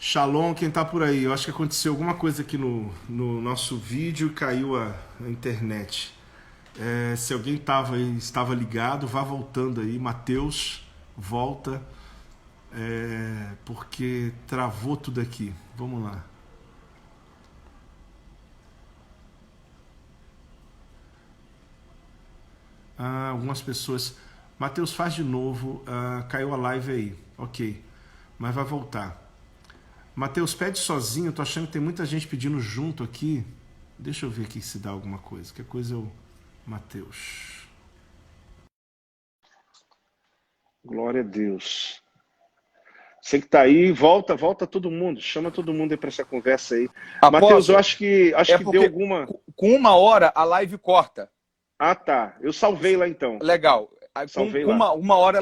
Shalom, quem tá por aí? Eu acho que aconteceu alguma coisa aqui no nosso vídeo e caiu a internet. Se alguém estava ligado, vá voltando aí. Mateus, volta, porque travou tudo aqui. Vamos lá. Algumas pessoas. Mateus, faz de novo. Caiu a live aí. Ok. Mas vai voltar. Mateus, pede sozinho. Tô achando que tem muita gente pedindo junto aqui. Deixa eu ver aqui se dá alguma coisa. Que coisa eu. Mateus. Glória a Deus. Você que tá aí, volta todo mundo. Chama todo mundo aí para essa conversa aí. Mateus, eu Apóstolo, acho que deu porque alguma. com 1 hora a live corta. Ah, tá. Eu salvei lá então. Legal. Aí, com Salvei lá. uma hora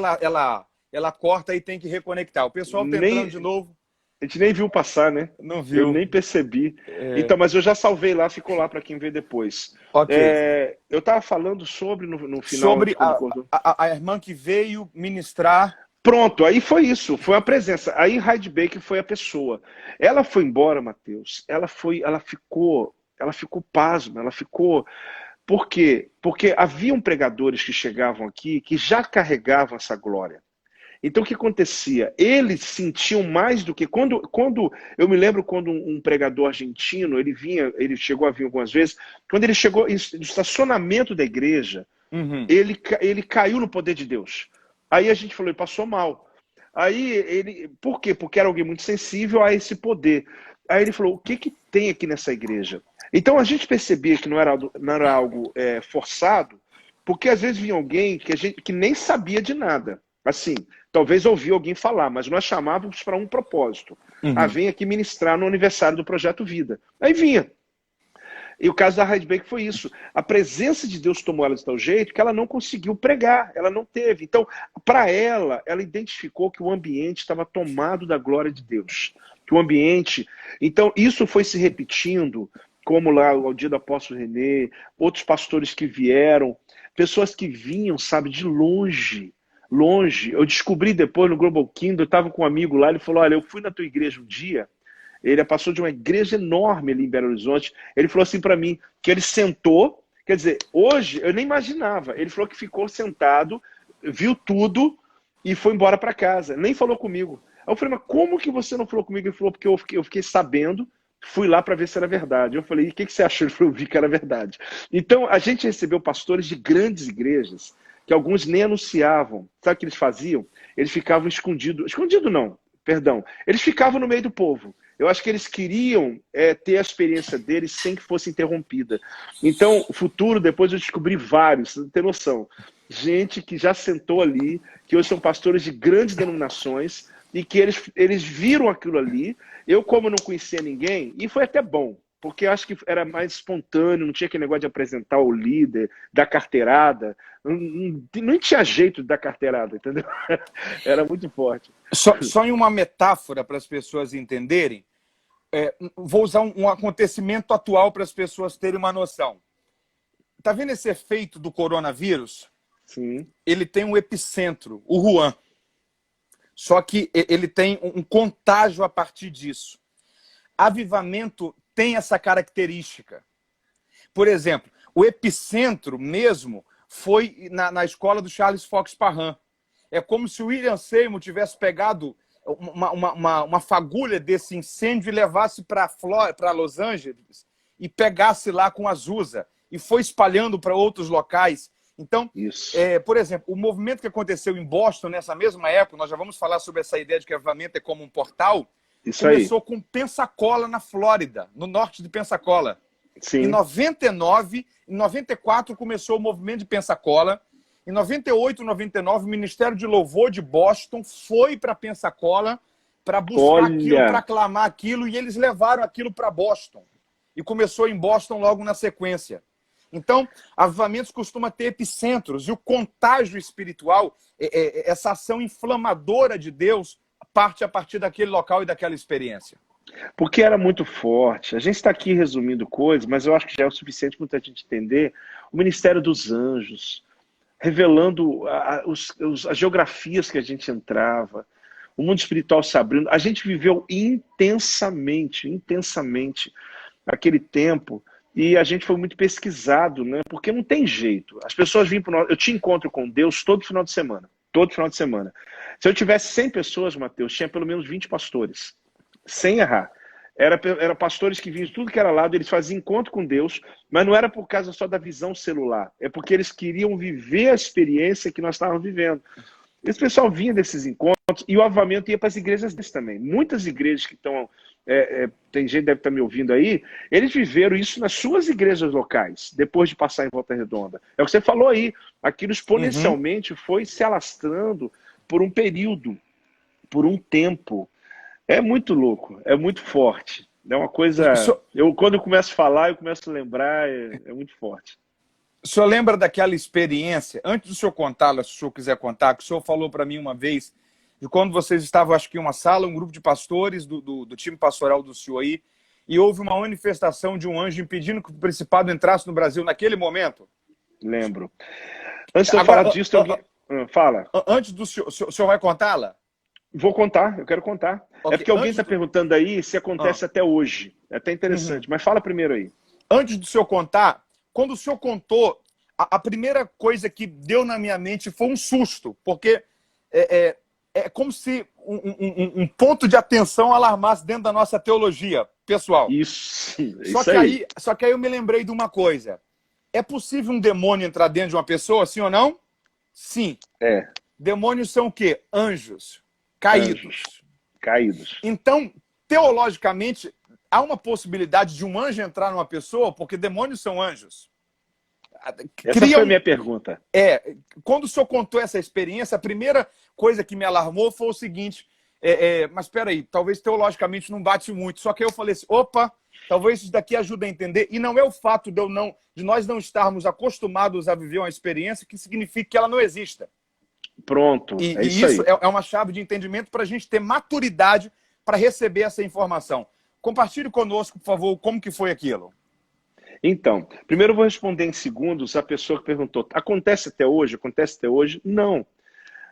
ela corta e tem que reconectar. O pessoal tá entrando de Nem novo. A gente nem viu passar, né? Não Eu viu. nem percebi. É, Então, mas eu já salvei lá, ficou lá para quem vê depois. ok. Eu estava falando sobre no final de Sobre quando acordou. a irmã que veio ministrar. Pronto, aí foi isso, foi a presença. Aí Heidi Baker foi a pessoa. Ela foi embora, Mateus. Ela ficou pasma, ela ficou. Por quê? Porque haviam pregadores que chegavam aqui que já carregavam essa glória. Então o que acontecia? Eles sentiam mais do que quando eu me lembro quando um pregador argentino, ele chegou a vir algumas vezes, quando ele chegou no estacionamento da igreja, Uhum. ele caiu no poder de Deus. Aí a gente falou, ele passou mal. Por quê? Porque era alguém muito sensível a esse poder. Aí ele falou, o que tem aqui nessa igreja? Então a gente percebia que não era algo forçado, porque às vezes vinha alguém que nem sabia de nada. Assim, talvez ouvia alguém falar, mas nós chamávamos para um propósito. Uhum. Vem aqui ministrar no aniversário do Projeto Vida. Aí vinha. E o caso da Heidi Baker foi isso. A presença de Deus tomou ela de tal jeito que ela não conseguiu pregar, ela não teve. Então, para ela identificou que o ambiente estava tomado da glória de Deus. Que o ambiente. Então, isso foi se repetindo, como lá ao dia do apóstolo René, outros pastores que vieram, pessoas que vinham, sabe, de longe. Longe. Eu descobri depois no Global Kingdom, eu estava com um amigo lá, ele falou: olha, eu fui na tua igreja um dia. Ele passou de uma igreja enorme ali em Belo Horizonte. Ele falou assim para mim, que ele sentou, quer dizer, hoje eu nem imaginava. Ele falou que ficou sentado, viu tudo e foi embora para casa. Nem falou comigo. Aí eu falei, mas como que você não falou comigo? Ele falou, porque eu fiquei sabendo, fui lá para ver se era verdade. Eu falei, e o que você achou? Ele falou, eu vi que era verdade. Então, a gente recebeu pastores de grandes igrejas, que alguns nem anunciavam. Sabe o que eles faziam? Eles ficavam escondidos. Escondido não, perdão. Eles ficavam no meio do povo. Eu acho que eles queriam ter a experiência deles sem que fosse interrompida. Então, o futuro, depois eu descobri vários, você não tem noção. Gente que já sentou ali, que hoje são pastores de grandes denominações, e que eles viram aquilo ali. Eu, como não conhecia ninguém, e foi até bom, porque eu acho que era mais espontâneo, não tinha aquele negócio de apresentar o líder, da carteirada. Não tinha jeito da carteirada, entendeu? Era muito forte. Só em uma metáfora para as pessoas entenderem, vou usar um acontecimento atual para as pessoas terem uma noção. Tá vendo esse efeito do coronavírus? Sim. Ele tem um epicentro, o Wuhan. Só que ele tem um contágio a partir disso. Avivamento tem essa característica. Por exemplo, o epicentro mesmo foi na escola do Charles Fox Parham. É como se o William Seymour tivesse pegado uma fagulha desse incêndio e levasse para Los Angeles e pegasse lá com Azusa e foi espalhando para outros locais. Então, por exemplo, o movimento que aconteceu em Boston nessa mesma época, nós já vamos falar sobre essa ideia de que avivamento é como um portal, Isso começou aí. com Pensacola, na Flórida, no norte de Pensacola. Em Sim. 99, em 94 começou o movimento de Pensacola. Em 98, 99, o Ministério de Louvor de Boston foi para Pensacola para buscar aquilo, para clamar aquilo, e eles levaram aquilo para Boston. E começou em Boston logo na sequência. Então, avivamentos costumam ter epicentros, e o contágio espiritual, essa ação inflamadora de Deus, parte a partir daquele local e daquela experiência. Porque era muito forte. A gente está aqui resumindo coisas, mas eu acho que já é o suficiente para a gente entender o ministério dos anjos, revelando as geografias que a gente entrava, o mundo espiritual se abrindo. A gente viveu intensamente aquele tempo e a gente foi muito pesquisado, né? Porque não tem jeito. As pessoas vinham para nós. Eu tinha encontro com Deus todo final de semana. Todo final de semana. Se eu tivesse 100 pessoas, Mateus, tinha pelo menos 20 pastores. Sem errar. Era pastores que vinham de tudo que era lado, eles faziam encontro com Deus, mas não era por causa só da visão celular. É porque eles queriam viver a experiência que nós estávamos vivendo. Esse pessoal vinha desses encontros e o avivamento ia para as igrejas deles também. Muitas igrejas que estão... tem gente que deve estar me ouvindo aí, eles viveram isso nas suas igrejas locais, depois de passar em Volta Redonda. É o que você falou aí. Aquilo exponencialmente foi se alastrando por um período, por um tempo. É muito louco, é muito forte. É uma coisa... Quando eu começo a falar, eu começo a lembrar, é muito forte. O senhor lembra daquela experiência, antes do senhor contá-la, se o senhor quiser contar, que o senhor falou para mim uma vez, de quando vocês estavam, acho que em uma sala, um grupo de pastores do time pastoral do senhor aí, e houve uma manifestação de um anjo impedindo que o principado entrasse no Brasil naquele momento? Lembro. Antes de eu falar disso, fala. Antes do senhor, o senhor vai contá-la? Vou contar, eu quero contar. Okay. É porque alguém está perguntando aí se acontece até hoje. É até interessante, mas fala primeiro aí. Antes do senhor contar, quando o senhor contou, a primeira coisa que deu na minha mente foi um susto, porque é como se um ponto de atenção alarmasse dentro da nossa teologia pessoal. Isso Só que aí eu me lembrei de uma coisa. É possível um demônio entrar dentro de uma pessoa, sim ou não? Sim. Demônios são o quê? Anjos. Caídos. Então, teologicamente, há uma possibilidade de um anjo entrar numa pessoa, porque demônios são anjos. Essa foi a minha pergunta. Quando o senhor contou essa experiência, a primeira coisa que me alarmou foi o seguinte, mas espera aí, talvez teologicamente não bate muito, só que aí eu falei assim, opa, talvez isso daqui ajude a entender, e não é o fato de nós não estarmos acostumados a viver uma experiência que significa que ela não exista. Pronto, e isso é uma chave de entendimento para a gente ter maturidade para receber essa informação. Compartilhe conosco, por favor, como que foi aquilo. Então, primeiro eu vou responder em segundos a pessoa que perguntou, acontece até hoje? Acontece até hoje? Não.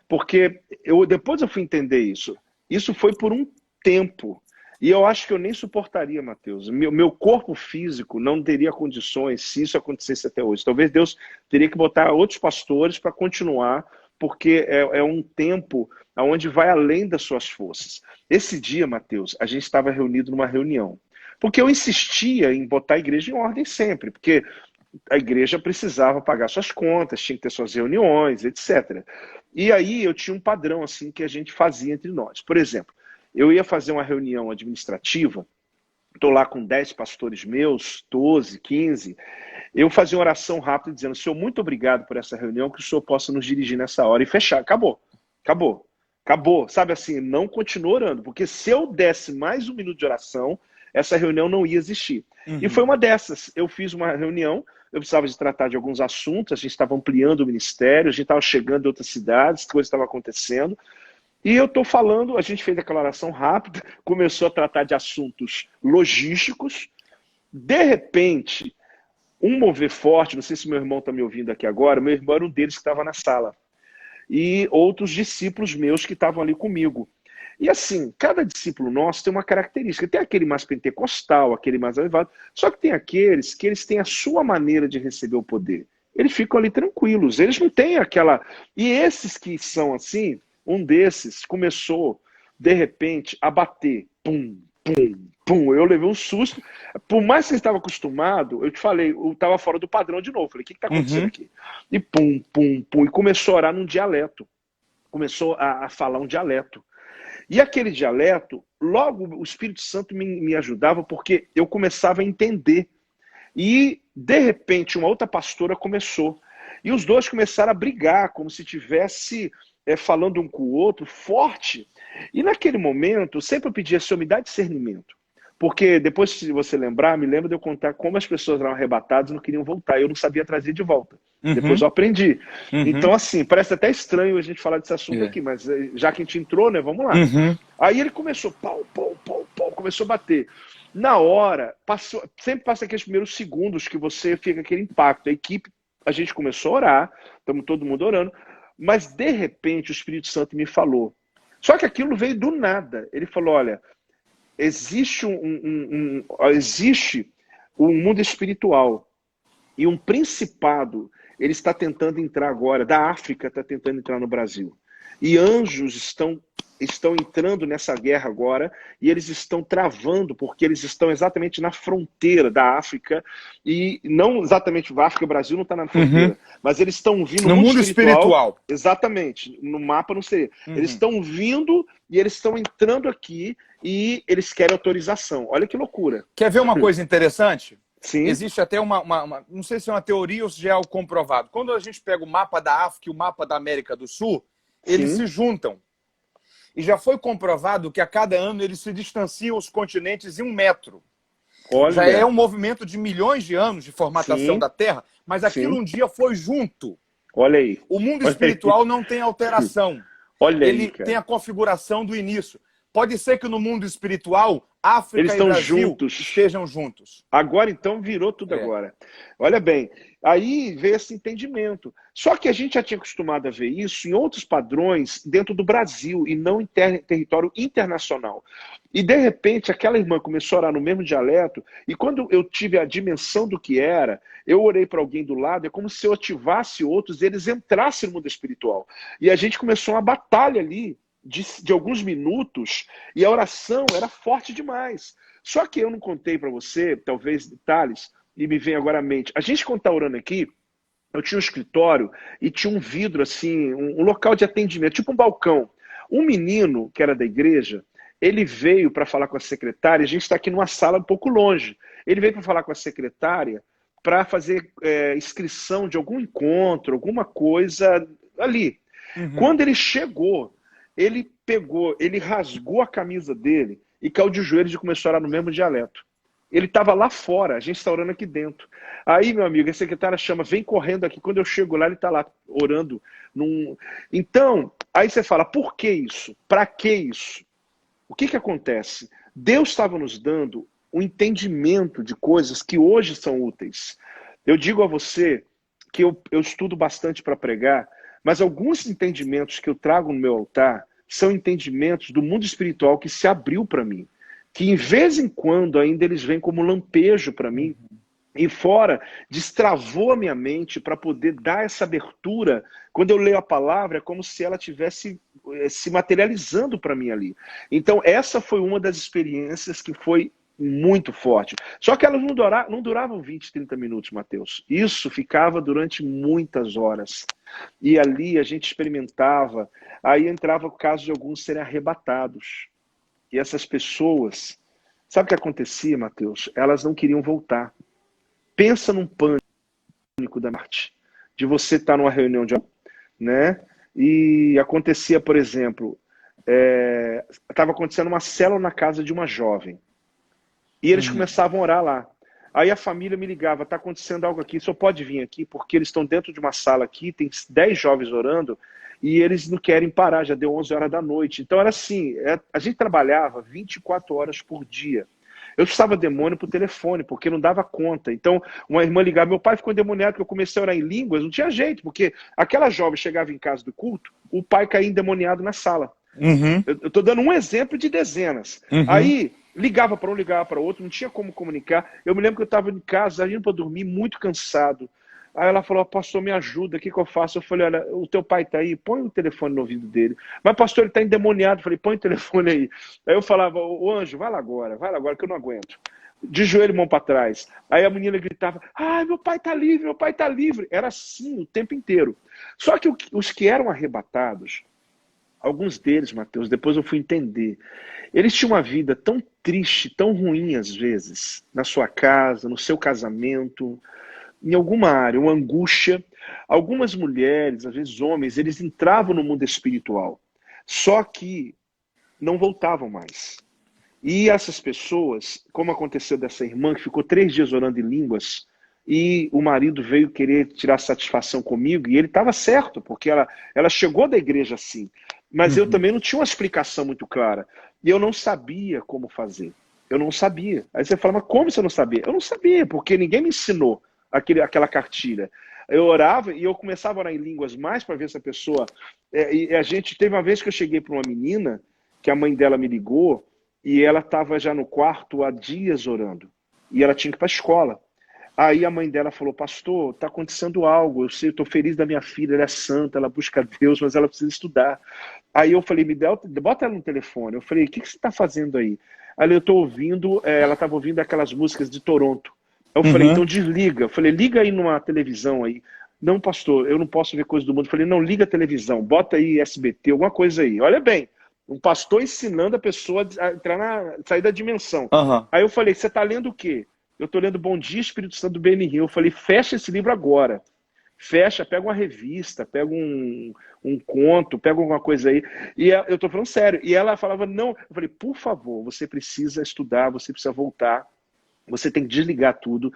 Porque depois eu fui entender isso. Isso foi por um tempo. E eu acho que eu nem suportaria, Mateus. Meu corpo físico não teria condições se isso acontecesse até hoje. Talvez Deus teria que botar outros pastores para continuar, porque é um tempo onde vai além das suas forças. Esse dia, Mateus, a gente estava reunido numa reunião. Porque eu insistia em botar a igreja em ordem sempre, porque a igreja precisava pagar suas contas, tinha que ter suas reuniões, etc. E aí eu tinha um padrão assim que a gente fazia entre nós. Por exemplo, eu ia fazer uma reunião administrativa, estou lá com 10 pastores meus, 12, 15, eu fazia uma oração rápida dizendo, Senhor, muito obrigado por essa reunião, que o Senhor possa nos dirigir nessa hora e fechar. Acabou. Sabe assim, não continua orando, porque se eu desse mais um minuto de oração, essa reunião não ia existir. E foi uma dessas. Eu fiz uma reunião, eu precisava de tratar de alguns assuntos, a gente estava ampliando o ministério, a gente estava chegando em outras cidades, coisas estavam acontecendo. E eu estou falando, a gente fez a declaração rápida, começou a tratar de assuntos logísticos. De repente, um mover forte, não sei se meu irmão está me ouvindo aqui agora, meu irmão era um deles que estava na sala. E outros discípulos meus que estavam ali comigo. E assim, cada discípulo nosso tem uma característica. Tem aquele mais pentecostal, aquele mais avivado. Só que tem aqueles que eles têm a sua maneira de receber o poder. Eles ficam ali tranquilos. Eles não têm aquela... E esses que são assim, um desses começou, de repente, a bater. Pum, pum, pum. Eu levei um susto. Por mais que eu estava acostumado, eu te falei, eu estava fora do padrão de novo. Falei, o que está acontecendo aqui? E pum, pum, pum. E começou a orar num dialeto. Começou a falar um dialeto. E aquele dialeto, logo o Espírito Santo me ajudava porque eu começava a entender. E, de repente, uma outra pastora começou. E os dois começaram a brigar, como se estivesse falando um com o outro, forte. E naquele momento, sempre eu pedia, Senhor, me dá discernimento. Porque depois, se você lembrar, me lembra de eu contar como as pessoas eram arrebatadas e não queriam voltar. Eu não sabia trazer de volta. Depois eu aprendi. Então, assim, parece até estranho a gente falar desse assunto aqui, mas já que a gente entrou, né, vamos lá. Aí ele começou, pau, começou a bater. Na hora, sempre passa aqueles primeiros segundos que você fica aquele impacto. A equipe, a gente começou a orar, estamos todo mundo orando, mas de repente o Espírito Santo me falou, Só que aquilo veio do nada. Ele falou, olha, existe existe um mundo espiritual e um principado, ele está tentando entrar agora, da África está tentando entrar no Brasil. E anjos estão entrando nessa guerra agora, e eles estão travando, porque eles estão exatamente na fronteira da África, e não exatamente a África, o Brasil não está na fronteira, mas eles estão vindo no mundo espiritual. Exatamente, no mapa não sei. Eles estão vindo e eles estão entrando aqui e eles querem autorização. Olha que loucura. Quer ver uma coisa interessante? Sim. Existe até não sei se é uma teoria ou se já é algo comprovado. Quando a gente pega o mapa da África e o mapa da América do Sul, eles se juntam. E já foi comprovado que a cada ano eles se distanciam os continentes em 1 metro. Olha. Já é um movimento de milhões de anos de formatação da Terra, mas aquilo um dia foi junto. Olha aí. O mundo espiritual não tem alteração. Olha Ele aí, cara. tem a configuração do início. Pode ser que no mundo espiritual, África e Brasil estejam juntos. Agora, então, virou tudo agora. Olha bem, aí veio esse entendimento. Só que a gente já tinha acostumado a ver isso em outros padrões dentro do Brasil e não em território internacional. E, de repente, aquela irmã começou a orar no mesmo dialeto e quando eu tive a dimensão do que era, eu orei para alguém do lado, é como se eu ativasse outros e eles entrassem no mundo espiritual. E a gente começou uma batalha ali, de alguns minutos, e a oração era forte demais. Só que eu não contei para você, talvez detalhes, e me vem agora à mente. A gente, quando está orando aqui, eu tinha um escritório e tinha um vidro, assim, um local de atendimento, tipo um balcão. Um menino, que era da igreja, ele veio para falar com a secretária, a gente está aqui numa sala um pouco longe. Ele veio para falar com a secretária para fazer inscrição de algum encontro, alguma coisa ali. Quando ele chegou, ele rasgou a camisa dele e caiu de joelhos e começou a orar no mesmo dialeto. Ele estava lá fora, a gente está orando aqui dentro. Aí, meu amigo, a secretária chama, vem correndo aqui. Quando eu chego lá, ele está lá orando. Então, aí você fala, por que isso? Para que isso? O que acontece? Deus estava nos dando um entendimento de coisas que hoje são úteis. Eu digo a você que eu estudo bastante para pregar, mas alguns entendimentos que eu trago no meu altar são entendimentos do mundo espiritual que se abriu para mim. Que, em vez em quando, ainda eles vêm como lampejo para mim. E fora, destravou a minha mente para poder dar essa abertura. Quando eu leio a palavra, é como se ela estivesse se materializando para mim ali. Então, essa foi uma das experiências que foi muito forte. Só que elas não duravam 20, 30 minutos, Mateus. Isso ficava durante muitas horas. E ali a gente experimentava. Aí entrava o caso de alguns serem arrebatados. E essas pessoas, sabe o que acontecia, Mateus? Elas não queriam voltar. Pensa num pânico da morte. De você estar numa reunião de... né? E acontecia, por exemplo, estava acontecendo uma célula na casa de uma jovem. E eles começavam a orar lá. Aí a família me ligava, está acontecendo algo aqui, só pode vir aqui, porque eles estão dentro de uma sala aqui, tem 10 jovens orando, e eles não querem parar, já deu 11 horas da noite. Então era assim, a gente trabalhava 24 horas por dia. Eu precisava demônio por telefone, porque não dava conta. Então, uma irmã ligava, meu pai ficou endemoniado, porque eu comecei a orar em línguas, não tinha jeito, porque aquela jovem chegava em casa do culto, o pai caía endemoniado na sala. Eu estou dando um exemplo de dezenas. Aí, ligava para um, ligava para outro, não tinha como comunicar. Eu me lembro que eu estava em casa, indo para dormir, muito cansado. Aí ela falou, pastor, me ajuda, o que eu faço? Eu falei, olha, o teu pai está aí, põe o telefone no ouvido dele. Mas, pastor, ele está endemoniado. Eu falei, põe o telefone aí. Aí eu falava, ô anjo, vai lá agora, que eu não aguento. De joelho, mão para trás. Aí a menina gritava, ai, meu pai está livre, meu pai está livre. Era assim o tempo inteiro. Só que os que eram arrebatados, alguns deles, Mateus, depois eu fui entender, eles tinham uma vida tão triste, tão ruim às vezes, na sua casa, no seu casamento, em alguma área, uma angústia. Algumas mulheres, às vezes homens, eles entravam no mundo espiritual, só que não voltavam mais. E essas pessoas, como aconteceu dessa irmã que ficou 3 dias orando em línguas, e o marido veio querer tirar satisfação comigo, e ele estava certo, porque ela chegou da igreja assim. Mas eu também não tinha uma explicação muito clara. E eu não sabia como fazer. Eu não sabia. Aí você fala, mas como você não sabia? Eu não sabia, porque ninguém me ensinou aquela cartilha. Eu orava e eu começava a orar em línguas mais para ver se a pessoa... e a gente teve uma vez que eu cheguei para uma menina, que a mãe dela me ligou, e ela estava já no quarto há dias orando. E ela tinha que ir para a escola. Aí a mãe dela falou, pastor, está acontecendo algo, eu sei, eu estou feliz da minha filha, ela é santa, ela busca Deus, mas ela precisa estudar. Aí eu falei, bota ela no telefone. Eu falei, o que você está fazendo aí? Aí eu estou ouvindo, ela estava ouvindo aquelas músicas de Toronto. Eu falei, então desliga. Eu falei, liga aí numa televisão aí. Não, pastor, eu não posso ver coisa do mundo. Eu falei, não, liga a televisão, bota aí SBT, alguma coisa aí. Olha bem, um pastor ensinando a pessoa a entrar sair da dimensão. Aí eu falei, você está lendo o quê? Eu estou lendo Bom Dia, Espírito Santo, do Benny Hinn. Eu falei, fecha esse livro agora. Fecha, pega uma revista, pega um conto, pega alguma coisa aí. E eu estou falando sério. E ela falava, não. Eu falei, por favor, você precisa estudar, você precisa voltar. Você tem que desligar tudo.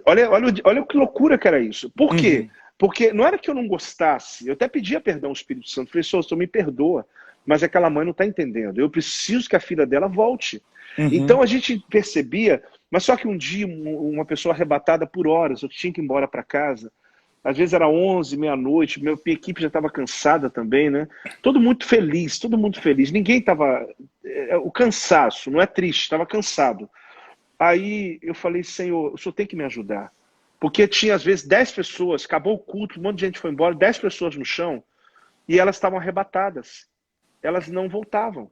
Olha que loucura que era isso. Por quê? Porque não era que eu não gostasse. Eu até pedia perdão ao Espírito Santo. Falei, senhor, me perdoa. Mas aquela mãe não está entendendo. Eu preciso que a filha dela volte. Então a gente percebia, mas só que um dia uma pessoa arrebatada por horas, eu tinha que ir embora para casa. Às vezes era 11, meia-noite, minha equipe já estava cansada também, né? Todo muito feliz, todo mundo feliz. Ninguém estava... O cansaço, não é triste, estava cansado. Aí eu falei, senhor, o senhor tem que me ajudar. Porque tinha, às vezes, 10 pessoas, acabou o culto, um monte de gente foi embora, 10 pessoas no chão, e elas estavam arrebatadas. Elas não voltavam.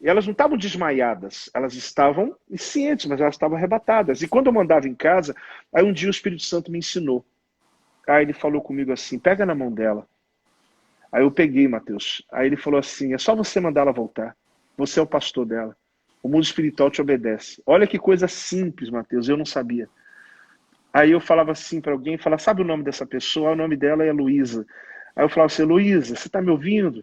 Elas não estavam desmaiadas, elas estavam cientes, mas elas estavam arrebatadas. E quando eu mandava em casa, aí um dia o Espírito Santo me ensinou. Aí ele falou comigo assim, pega na mão dela. Aí eu peguei, Mateus. Aí ele falou assim, é só você mandar ela voltar. Você é o pastor dela. O mundo espiritual te obedece. Olha que coisa simples, Mateus, eu não sabia. Aí eu falava assim para alguém, falava, sabe o nome dessa pessoa? O nome dela é Luísa. Aí eu falava assim, Luísa, você está me ouvindo?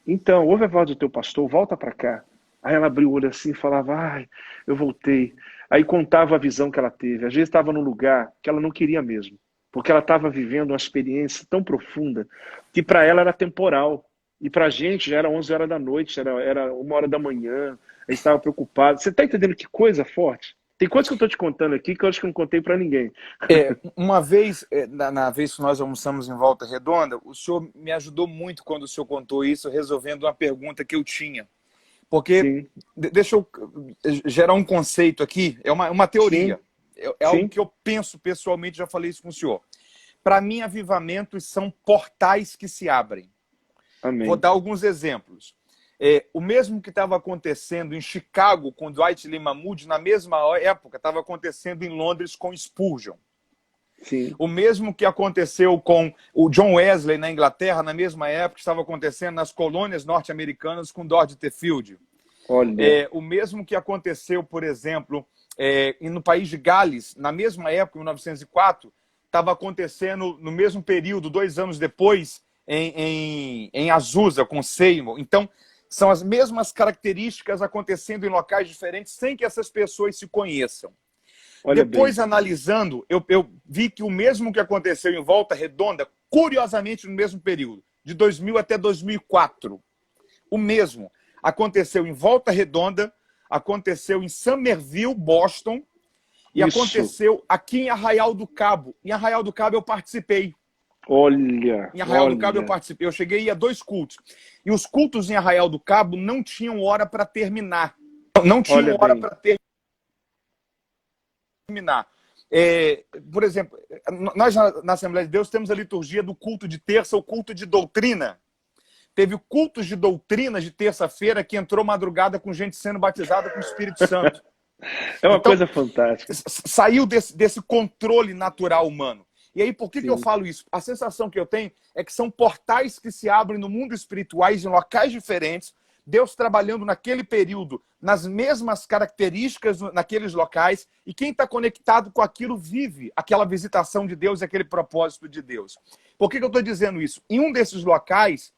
Então, ouve a voz do teu pastor, volta para cá. Aí ela abriu o olho assim e falava, ai, eu voltei. Aí contava a visão que ela teve. Às vezes estava num lugar que ela não queria mesmo. Porque ela estava vivendo uma experiência tão profunda que para ela era temporal. E para a gente já era 11 horas da noite, era 1 hora da manhã. A gente estava preocupado. Você está entendendo que coisa forte? Tem coisas que eu estou te contando aqui que eu acho que eu não contei para ninguém. Uma vez, na vez que nós almoçamos em Volta Redonda, o senhor me ajudou muito quando o senhor contou isso, resolvendo uma pergunta que eu tinha. Porque, deixa eu gerar um conceito aqui, é uma teoria. É algo que eu penso pessoalmente, já falei isso com o senhor. Para mim, avivamentos são portais que se abrem. Amém. Vou dar alguns exemplos. O mesmo que estava acontecendo em Chicago com Dwight Lee Mahmood, na mesma época, estava acontecendo em Londres com Spurgeon. Sim. O mesmo que aconteceu com o John Wesley na Inglaterra, na mesma época, estava acontecendo nas colônias norte-americanas com Dorothy Field. Olha. O mesmo que aconteceu, por exemplo, no país de Gales, na mesma época, em 1904, estava acontecendo no mesmo período, 2 anos depois, em Azusa, com Seymour. Então, são as mesmas características acontecendo em locais diferentes sem que essas pessoas se conheçam. Olha Depois, bem. analisando, eu vi que o mesmo que aconteceu em Volta Redonda, curiosamente no mesmo período, de 2000 até 2004, o mesmo aconteceu em Volta Redonda, aconteceu em Somerville, Boston, e aconteceu aqui em Arraial do Cabo. Em Arraial do Cabo eu participei. Olha. Em Arraial do Cabo eu participei. Eu cheguei a 2 cultos. E os cultos em Arraial do Cabo não tinham hora para terminar. Não tinham hora para terminar. Por exemplo, nós na Assembleia de Deus temos a liturgia do culto de terça, o culto de doutrina. Teve cultos de doutrina de terça-feira que entrou madrugada com gente sendo batizada com o Espírito Santo. É uma coisa fantástica. Saiu desse controle natural humano. E aí, por que eu falo isso? A sensação que eu tenho é que são portais que se abrem no mundo espirituais, em locais diferentes, Deus trabalhando naquele período, nas mesmas características naqueles locais, e quem está conectado com aquilo vive aquela visitação de Deus e aquele propósito de Deus. Por que eu estou dizendo isso? Em um desses locais,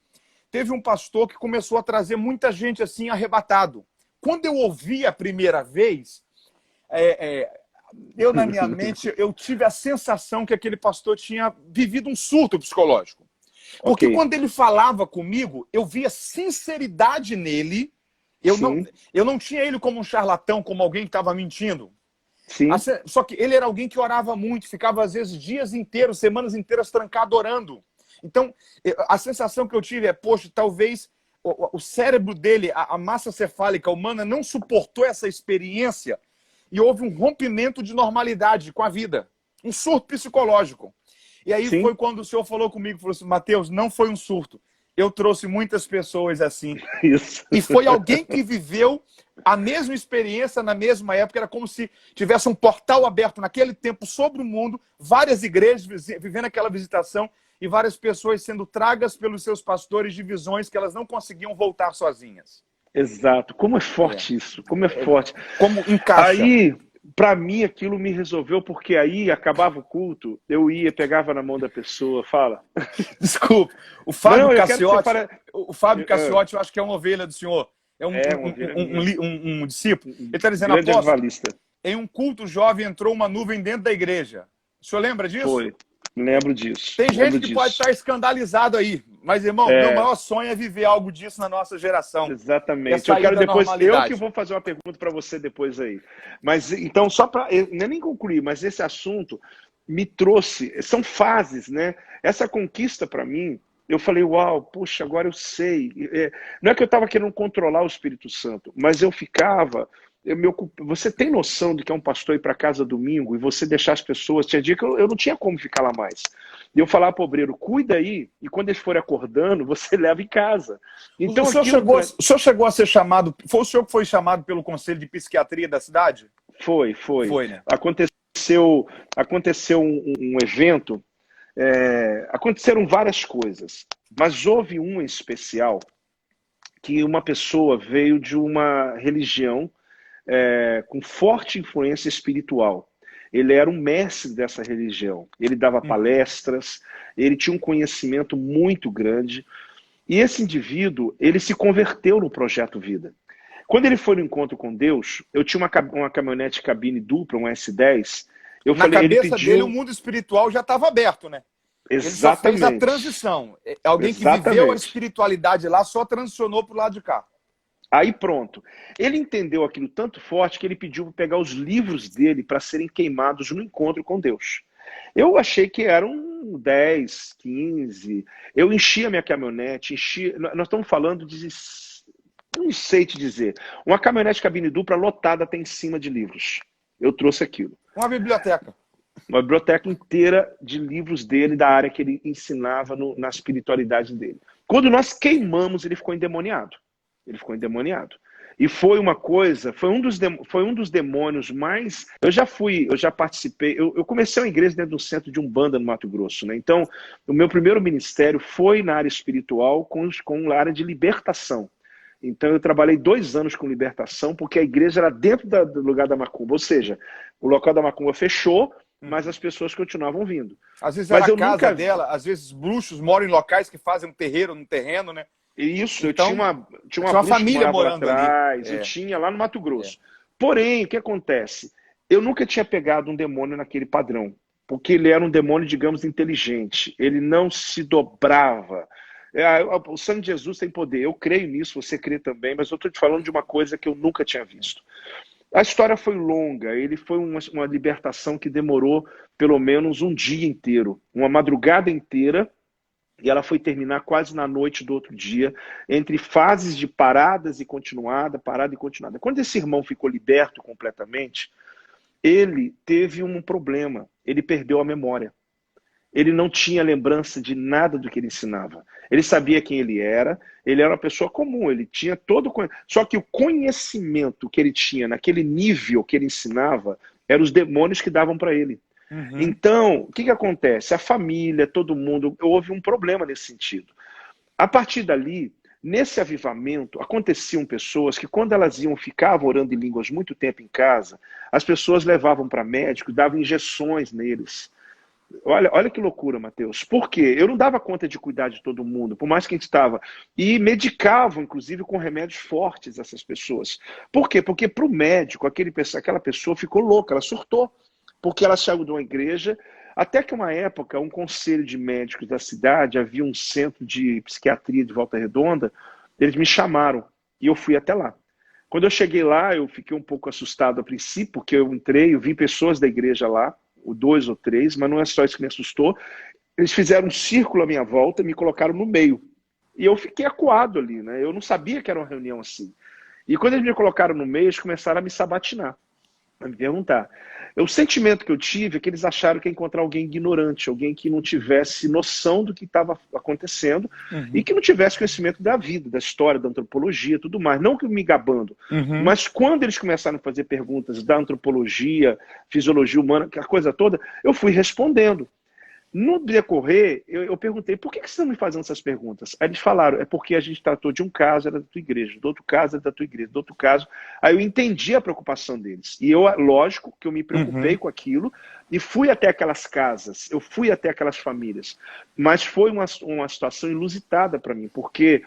teve um pastor que começou a trazer muita gente assim arrebatado. Quando eu ouvi a primeira vez, eu na minha mente, eu tive a sensação que aquele pastor tinha vivido um surto psicológico. Porque quando ele falava comigo, eu via sinceridade nele. Eu não tinha ele como um charlatão, como alguém que estava mentindo. Sim. Só que ele era alguém que orava muito, ficava às vezes dias inteiros, semanas inteiras trancado orando. Então, a sensação que eu tive é, poxa, talvez o cérebro dele, a massa cefálica humana não suportou essa experiência e houve um rompimento de normalidade com a vida. Um surto psicológico. E aí Sim. foi quando o senhor falou comigo, falou assim, Mateus, não foi um surto. Eu trouxe muitas pessoas assim. Isso. E foi alguém que viveu a mesma experiência na mesma época. Era como se tivesse um portal aberto naquele tempo sobre o mundo, várias igrejas vivendo aquela visitação e várias pessoas sendo tragas pelos seus pastores de visões que elas não conseguiam voltar sozinhas. Exato. Como é forte isso. Como é forte. Como encaixa. Aí, para mim, aquilo me resolveu, porque aí acabava o culto, eu ia, pegava na mão da pessoa, fala. Desculpa. O Fábio Não, Cacciotti, o Fábio Cacciotti, eu acho que é uma ovelha do senhor. É um discípulo. Ele está dizendo, grande apóstolo, avalista. em um culto jovem entrou uma nuvem dentro da igreja. O senhor lembra disso? Foi. Lembro disso. Tem gente que pode estar escandalizado aí. Mas, irmão, meu maior sonho é viver algo disso na nossa geração. Exatamente. Eu quero depois, eu que vou fazer uma pergunta para você depois aí. Mas, então, só para, não é nem concluir, mas esse assunto me trouxe, são fases, né? Essa conquista para mim, eu falei, uau, puxa, agora eu sei. Não é que eu estava querendo controlar o Espírito Santo, mas eu ficava... Você tem noção de que é um pastor ir para casa domingo e você deixar as pessoas... Tinha dia que eu não tinha como ficar lá mais. E eu falava para o obreiro, cuida aí, e quando eles forem acordando, você leva em casa. Então, o senhor chegou a ser chamado... Foi o senhor que foi chamado pelo Conselho de Psiquiatria da cidade? Foi, né? Aconteceu um evento, aconteceram várias coisas, mas houve um em especial que uma pessoa veio de uma religião com forte influência espiritual. Ele era um mestre dessa religião. Ele dava palestras, ele tinha um conhecimento muito grande. E esse indivíduo, ele se converteu no Projeto Vida. Quando ele foi no encontro com Deus, eu tinha uma caminhonete cabine dupla, um S10. Na cabeça dele, o mundo espiritual já estava aberto, né? Exatamente. Ele só fez a transição. Alguém que viveu a espiritualidade lá só transicionou para o lado de cá. Aí pronto. Ele entendeu aquilo tanto forte que ele pediu para pegar os livros dele para serem queimados no encontro com Deus. Eu achei que eram 10, 15. Eu enchi a minha caminhonete, nós estamos falando de... Não sei te dizer. Uma caminhonete cabine dupla lotada até em cima de livros. Eu trouxe aquilo. Uma biblioteca. Uma biblioteca inteira de livros dele, da área que ele ensinava na espiritualidade dele. Quando nós queimamos, ele ficou endemoniado. Ele ficou endemoniado. E foi uma coisa, foi um dos demônios mais... Eu já participei, eu comecei uma igreja dentro do centro de Umbanda no Mato Grosso, né? Então, o meu primeiro ministério foi na área espiritual com a área de libertação. Então, eu trabalhei 2 anos com libertação, porque a igreja era dentro do lugar da macumba. Ou seja, o local da macumba fechou, mas as pessoas continuavam vindo. Às vezes era a casa dela, às vezes bruxos moram em locais que fazem um terreiro no terreno, né? Isso, então, tinha uma família morando atrás, ali. Eu tinha lá no Mato Grosso. Porém, o que acontece? Eu nunca tinha pegado um demônio naquele padrão, porque ele era um demônio, digamos, inteligente. Ele não se dobrava. O sangue de Jesus tem poder. Eu creio nisso, você crê também, mas eu estou te falando de uma coisa que eu nunca tinha visto. A história foi longa, ele foi uma libertação que demorou pelo menos um dia inteiro, uma madrugada inteira, e ela foi terminar quase na noite do outro dia, entre fases de paradas e continuada, parada e continuada. Quando esse irmão ficou liberto completamente, ele teve um problema, ele perdeu a memória. Ele não tinha lembrança de nada do que ele ensinava. Ele sabia quem ele era uma pessoa comum, ele tinha todo o conhecimento. Só que o conhecimento que ele tinha naquele nível que ele ensinava, eram os demônios que davam para ele. Uhum. Então, o que acontece? A família, todo mundo, houve um problema nesse sentido. A partir dali, nesse avivamento, aconteciam pessoas que quando elas ficavam orando em línguas muito tempo em casa, as pessoas levavam para médico, davam injeções neles. Olha que loucura, Mateus. Por quê? Eu não dava conta de cuidar de todo mundo, por mais que a gente estava. E medicavam, inclusive, com remédios fortes essas pessoas. Por quê? Porque para o médico, aquela pessoa ficou louca, ela surtou. Porque ela saiu de uma igreja, até que uma época, um conselho de médicos da cidade, havia um centro de psiquiatria de Volta Redonda, eles me chamaram e eu fui até lá. Quando eu cheguei lá, eu fiquei um pouco assustado a princípio, porque eu entrei, eu vi pessoas da igreja lá, 2 ou 3, mas não é só isso que me assustou. Eles fizeram um círculo à minha volta e me colocaram no meio. E eu fiquei acuado ali, né? Eu não sabia que era uma reunião assim. E quando eles me colocaram no meio, eles começaram a me sabatinar, a me perguntar. O sentimento que eu tive é que eles acharam que ia encontrar alguém ignorante, alguém que não tivesse noção do que estava acontecendo e que não tivesse conhecimento da vida, da história, da antropologia, tudo mais. Não que me gabando, mas quando eles começaram a fazer perguntas da antropologia, fisiologia humana, a coisa toda, eu fui respondendo. No decorrer, eu perguntei, por que vocês estão me fazendo essas perguntas? Aí eles falaram, é porque a gente tratou de um caso, era da tua igreja, do outro caso, era da tua igreja, do outro caso. Aí eu entendi a preocupação deles. E eu, lógico, que eu me preocupei com aquilo e fui até aquelas casas, eu fui até aquelas famílias. Mas foi uma situação inusitada para mim, porque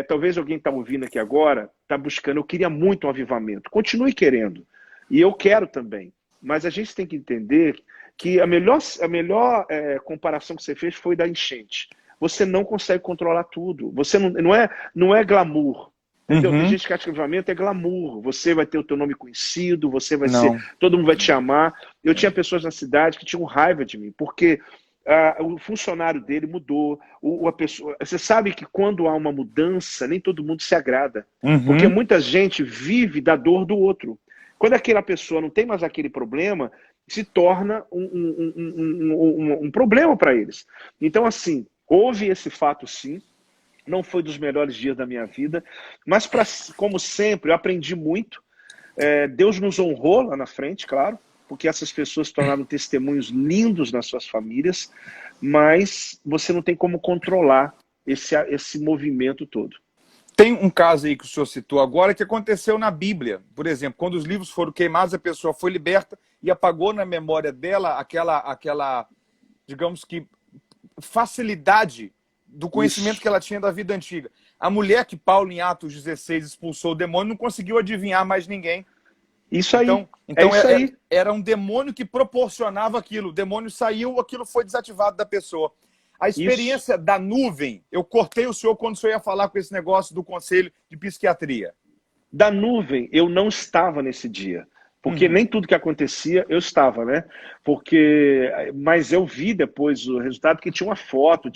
talvez alguém está ouvindo aqui agora, está buscando, eu queria muito um avivamento. Continue querendo. E eu quero também. Mas a gente tem que entender que a melhor comparação que você fez foi da enchente. Você não consegue controlar tudo. Você não é glamour. Entendeu? Tem gente que acha que avivamento é glamour. Você vai ter o teu nome conhecido, você vai ser, todo mundo vai te amar. Eu tinha pessoas na cidade que tinham raiva de mim, porque o funcionário dele mudou. Você sabe que quando há uma mudança, nem todo mundo se agrada. Porque muita gente vive da dor do outro. Quando aquela pessoa não tem mais aquele problema, se torna um problema para eles. Então, assim, houve esse fato, sim. Não foi dos melhores dias da minha vida, mas, como sempre, eu aprendi muito. Deus nos honrou lá na frente, claro, porque essas pessoas se tornaram testemunhos lindos nas suas famílias, mas você não tem como controlar esse movimento todo. Tem um caso aí que o senhor citou agora que aconteceu na Bíblia. Por exemplo, quando os livros foram queimados, a pessoa foi liberta e apagou na memória dela aquela digamos que, facilidade do conhecimento que ela tinha da vida antiga. A mulher que Paulo, em Atos 16, expulsou o demônio, não conseguiu adivinhar mais ninguém. Isso aí. Então era um demônio que proporcionava aquilo. O demônio saiu, aquilo foi desativado da pessoa. A experiência da nuvem, eu cortei o senhor quando o senhor ia falar com esse negócio do Conselho de Psiquiatria. Da nuvem, eu não estava nesse dia. Porque nem tudo que acontecia, eu estava, né? Mas eu vi depois o resultado, que tinha uma foto,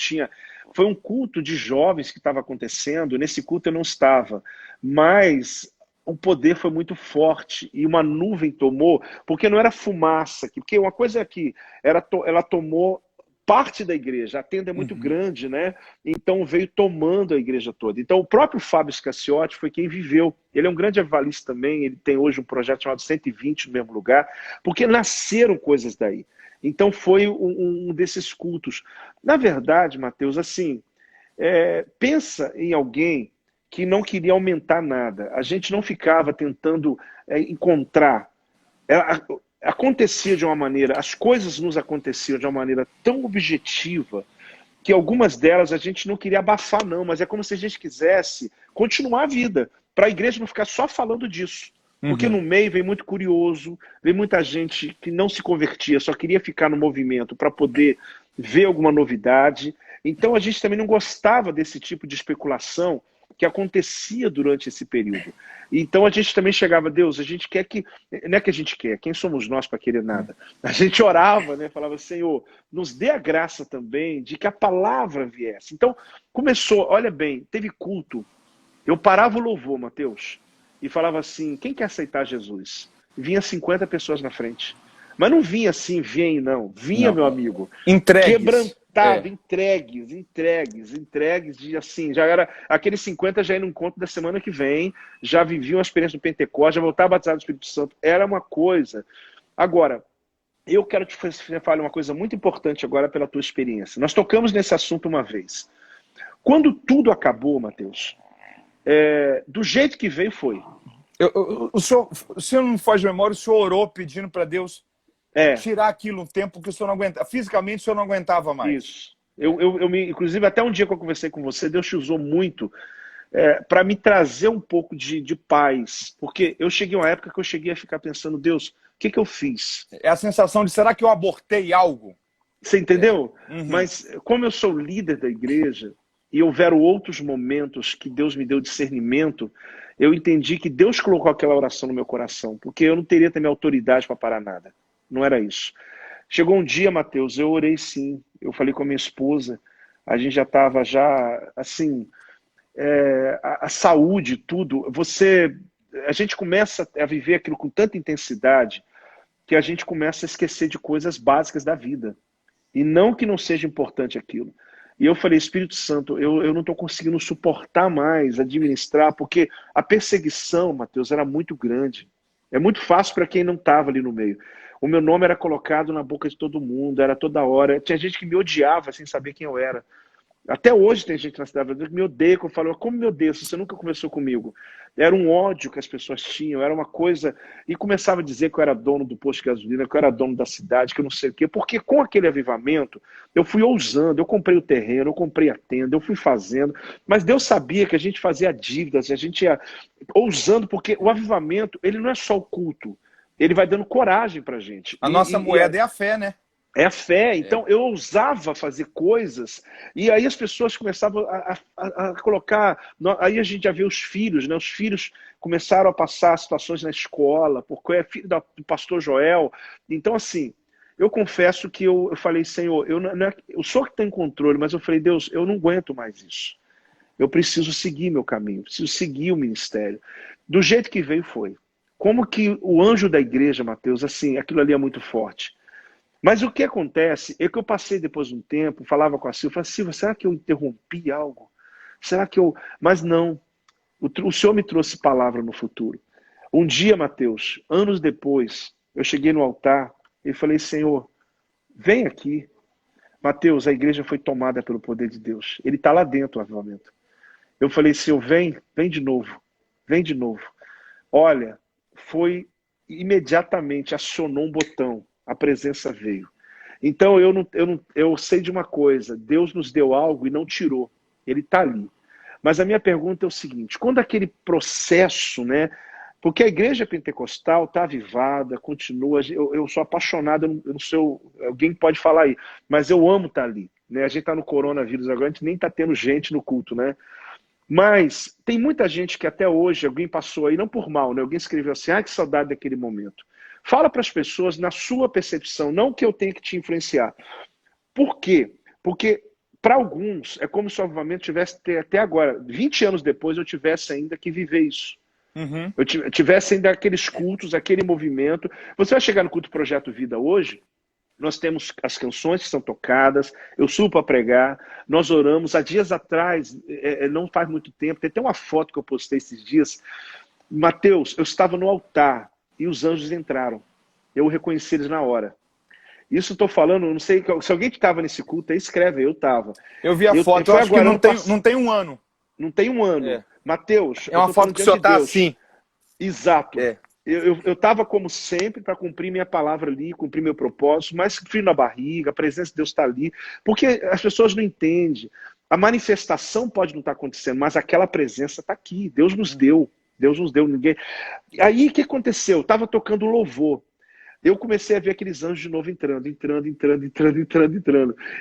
foi um culto de jovens que estava acontecendo, nesse culto eu não estava. Mas o poder foi muito forte e uma nuvem tomou, porque não era fumaça, porque uma coisa é que ela tomou parte da igreja, a tenda é muito grande, né? Então veio tomando a igreja toda. Então o próprio Fábio Scacciotti foi quem viveu. Ele é um grande avalista também, ele tem hoje um projeto chamado 120 no mesmo lugar, porque nasceram coisas daí. Então foi um desses cultos. Na verdade, Mateus, assim, pensa em alguém que não queria aumentar nada. A gente não ficava tentando encontrar. Acontecia de uma maneira, as coisas nos aconteciam de uma maneira tão objetiva que algumas delas a gente não queria abafar, não, mas é como se a gente quisesse continuar a vida, para a igreja não ficar só falando disso. Porque no meio vem muito curioso, vem muita gente que não se convertia, só queria ficar no movimento para poder ver alguma novidade. Então a gente também não gostava desse tipo de especulação que acontecia durante esse período. Então a gente também chegava, Deus, a gente quer que... Não é que a gente quer, quem somos nós para querer nada? A gente orava, né? Falava, Senhor, nos dê a graça também de que a palavra viesse. Então começou, olha bem, teve culto. Eu parava o louvor, Mateus, e falava assim, quem quer aceitar Jesus? Vinha 50 pessoas na frente. Mas não vinha assim, vem, não. Vinha, meu amigo. Entregues. Quebrantado, entregues, de assim, já era, aqueles 50 já ia no encontro da semana que vem, já viviam a experiência do Pentecostes, já voltavam batizados do Espírito Santo, era uma coisa. Agora, eu quero te falar uma coisa muito importante agora pela tua experiência. Nós tocamos nesse assunto uma vez. Quando tudo acabou, Mateus, do jeito que veio, foi. O senhor não faz memória, o senhor orou pedindo para Deus tirar aquilo um tempo que o senhor não aguentava. Fisicamente, o senhor não aguentava mais. Isso. Inclusive, até um dia que eu conversei com você, Deus te usou muito para me trazer um pouco de paz. Porque eu cheguei a uma época que eu cheguei a ficar pensando, Deus, o que eu fiz? É a sensação de, será que eu abortei algo? Você entendeu? Mas como eu sou líder da igreja, e houveram outros momentos que Deus me deu discernimento, eu entendi que Deus colocou aquela oração no meu coração, porque eu não teria também autoridade para parar nada. Não era isso. Chegou um dia, Mateus, eu orei sim. Eu falei com a minha esposa, a gente já estava assim, a saúde, tudo. A gente começa a viver aquilo com tanta intensidade que a gente começa a esquecer de coisas básicas da vida. E não que não seja importante aquilo. E eu falei, Espírito Santo, eu não estou conseguindo suportar mais, administrar, porque a perseguição, Mateus, era muito grande. É muito fácil para quem não estava ali no meio. O meu nome era colocado na boca de todo mundo, era toda hora. Tinha gente que me odiava sem saber quem eu era. Até hoje tem gente na cidade que me odeia, que eu falo, como me odeia, se você nunca conversou comigo? Era um ódio que as pessoas tinham, era uma coisa... E começava a dizer que eu era dono do posto de gasolina, que eu era dono da cidade, que eu não sei o quê. Porque com aquele avivamento, eu fui ousando, eu comprei o terreno, eu comprei a tenda, eu fui fazendo. Mas Deus sabia que a gente fazia dívidas, a gente ia ousando, porque o avivamento, ele não é só o culto, ele vai dando coragem pra gente. A nossa moeda é a fé, né? É a fé. Então eu ousava fazer coisas e aí as pessoas começavam a colocar... Aí a gente já vê os filhos, né? Os filhos começaram a passar situações na escola, porque é filho do pastor Joel. Então, assim, eu confesso que eu falei, Senhor, eu sou que tenho controle, mas eu falei, Deus, eu não aguento mais isso. Eu preciso seguir meu caminho, preciso seguir o ministério. Do jeito que veio, foi. Como que o anjo da igreja, Mateus, assim, aquilo ali é muito forte. Mas o que acontece é que eu passei depois de um tempo, falava com a Silvia, falei, Silvia, será que eu interrompi algo? Será que eu... Mas não, o Senhor me trouxe palavra no futuro. Um dia, Mateus, anos depois, eu cheguei no altar e falei, Senhor, vem aqui. Mateus, a igreja foi tomada pelo poder de Deus. Ele está lá dentro, o avivamento. Eu falei, Senhor, vem de novo, vem de novo. Olha, foi imediatamente, acionou um botão. A presença veio. Então eu sei de uma coisa, Deus nos deu algo e não tirou. Ele está ali. Mas a minha pergunta é o seguinte, quando aquele processo, né? Porque a igreja pentecostal está avivada, continua, eu sou apaixonado, eu não sei, alguém pode falar aí, mas eu amo estar ali. Né? A gente está no coronavírus agora, a gente nem está tendo gente no culto, né? Mas tem muita gente que até hoje, alguém passou aí, não por mal, né? Alguém escreveu assim, que saudade daquele momento. Fala para as pessoas na sua percepção, não que eu tenha que te influenciar. Por quê? Porque para alguns é como se o avivamento tivesse até agora, 20 anos depois, eu tivesse ainda que viver isso. Uhum. Eu tivesse ainda aqueles cultos, aquele movimento. Você vai chegar no culto Projeto Vida hoje, nós temos as canções que são tocadas, eu subo para pregar, nós oramos. Há dias atrás, não faz muito tempo, tem até uma foto que eu postei esses dias. Mateus, eu estava no altar, e os anjos entraram. Eu reconheci eles na hora. Isso estou falando, não sei, se alguém que estava nesse culto aí, escreve, eu estava. Eu vi a foto, eu acho que não tem um ano. Não tem um ano. É. Mateus, é uma foto que o senhor está assim. Exato. É. Eu estava, como sempre, para cumprir minha palavra ali, cumprir meu propósito, mas frio na barriga, a presença de Deus está ali, porque as pessoas não entendem. A manifestação pode não estar acontecendo, mas aquela presença está aqui, Deus nos deu. Deus nos deu, ninguém. Aí o que aconteceu? Eu estava tocando louvor. Eu comecei a ver aqueles anjos de novo entrando.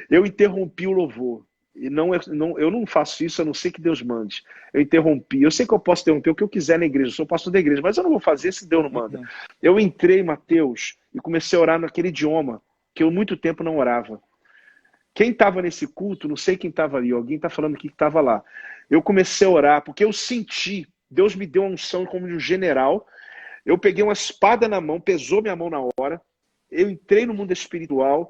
Eu interrompi o louvor. E eu não faço isso, a não ser que Deus mande. Eu interrompi. Eu sei que eu posso interromper o que eu quiser na igreja, eu sou pastor da igreja, mas eu não vou fazer se Deus não manda. Eu entrei, Mateus, e comecei a orar naquele idioma que eu há muito tempo não orava. Quem estava nesse culto, não sei quem estava ali, alguém está falando aqui que estava lá. Eu comecei a orar, porque eu senti. Deus me deu uma unção como de um general. Eu peguei uma espada na mão, pesou minha mão na hora. Eu entrei no mundo espiritual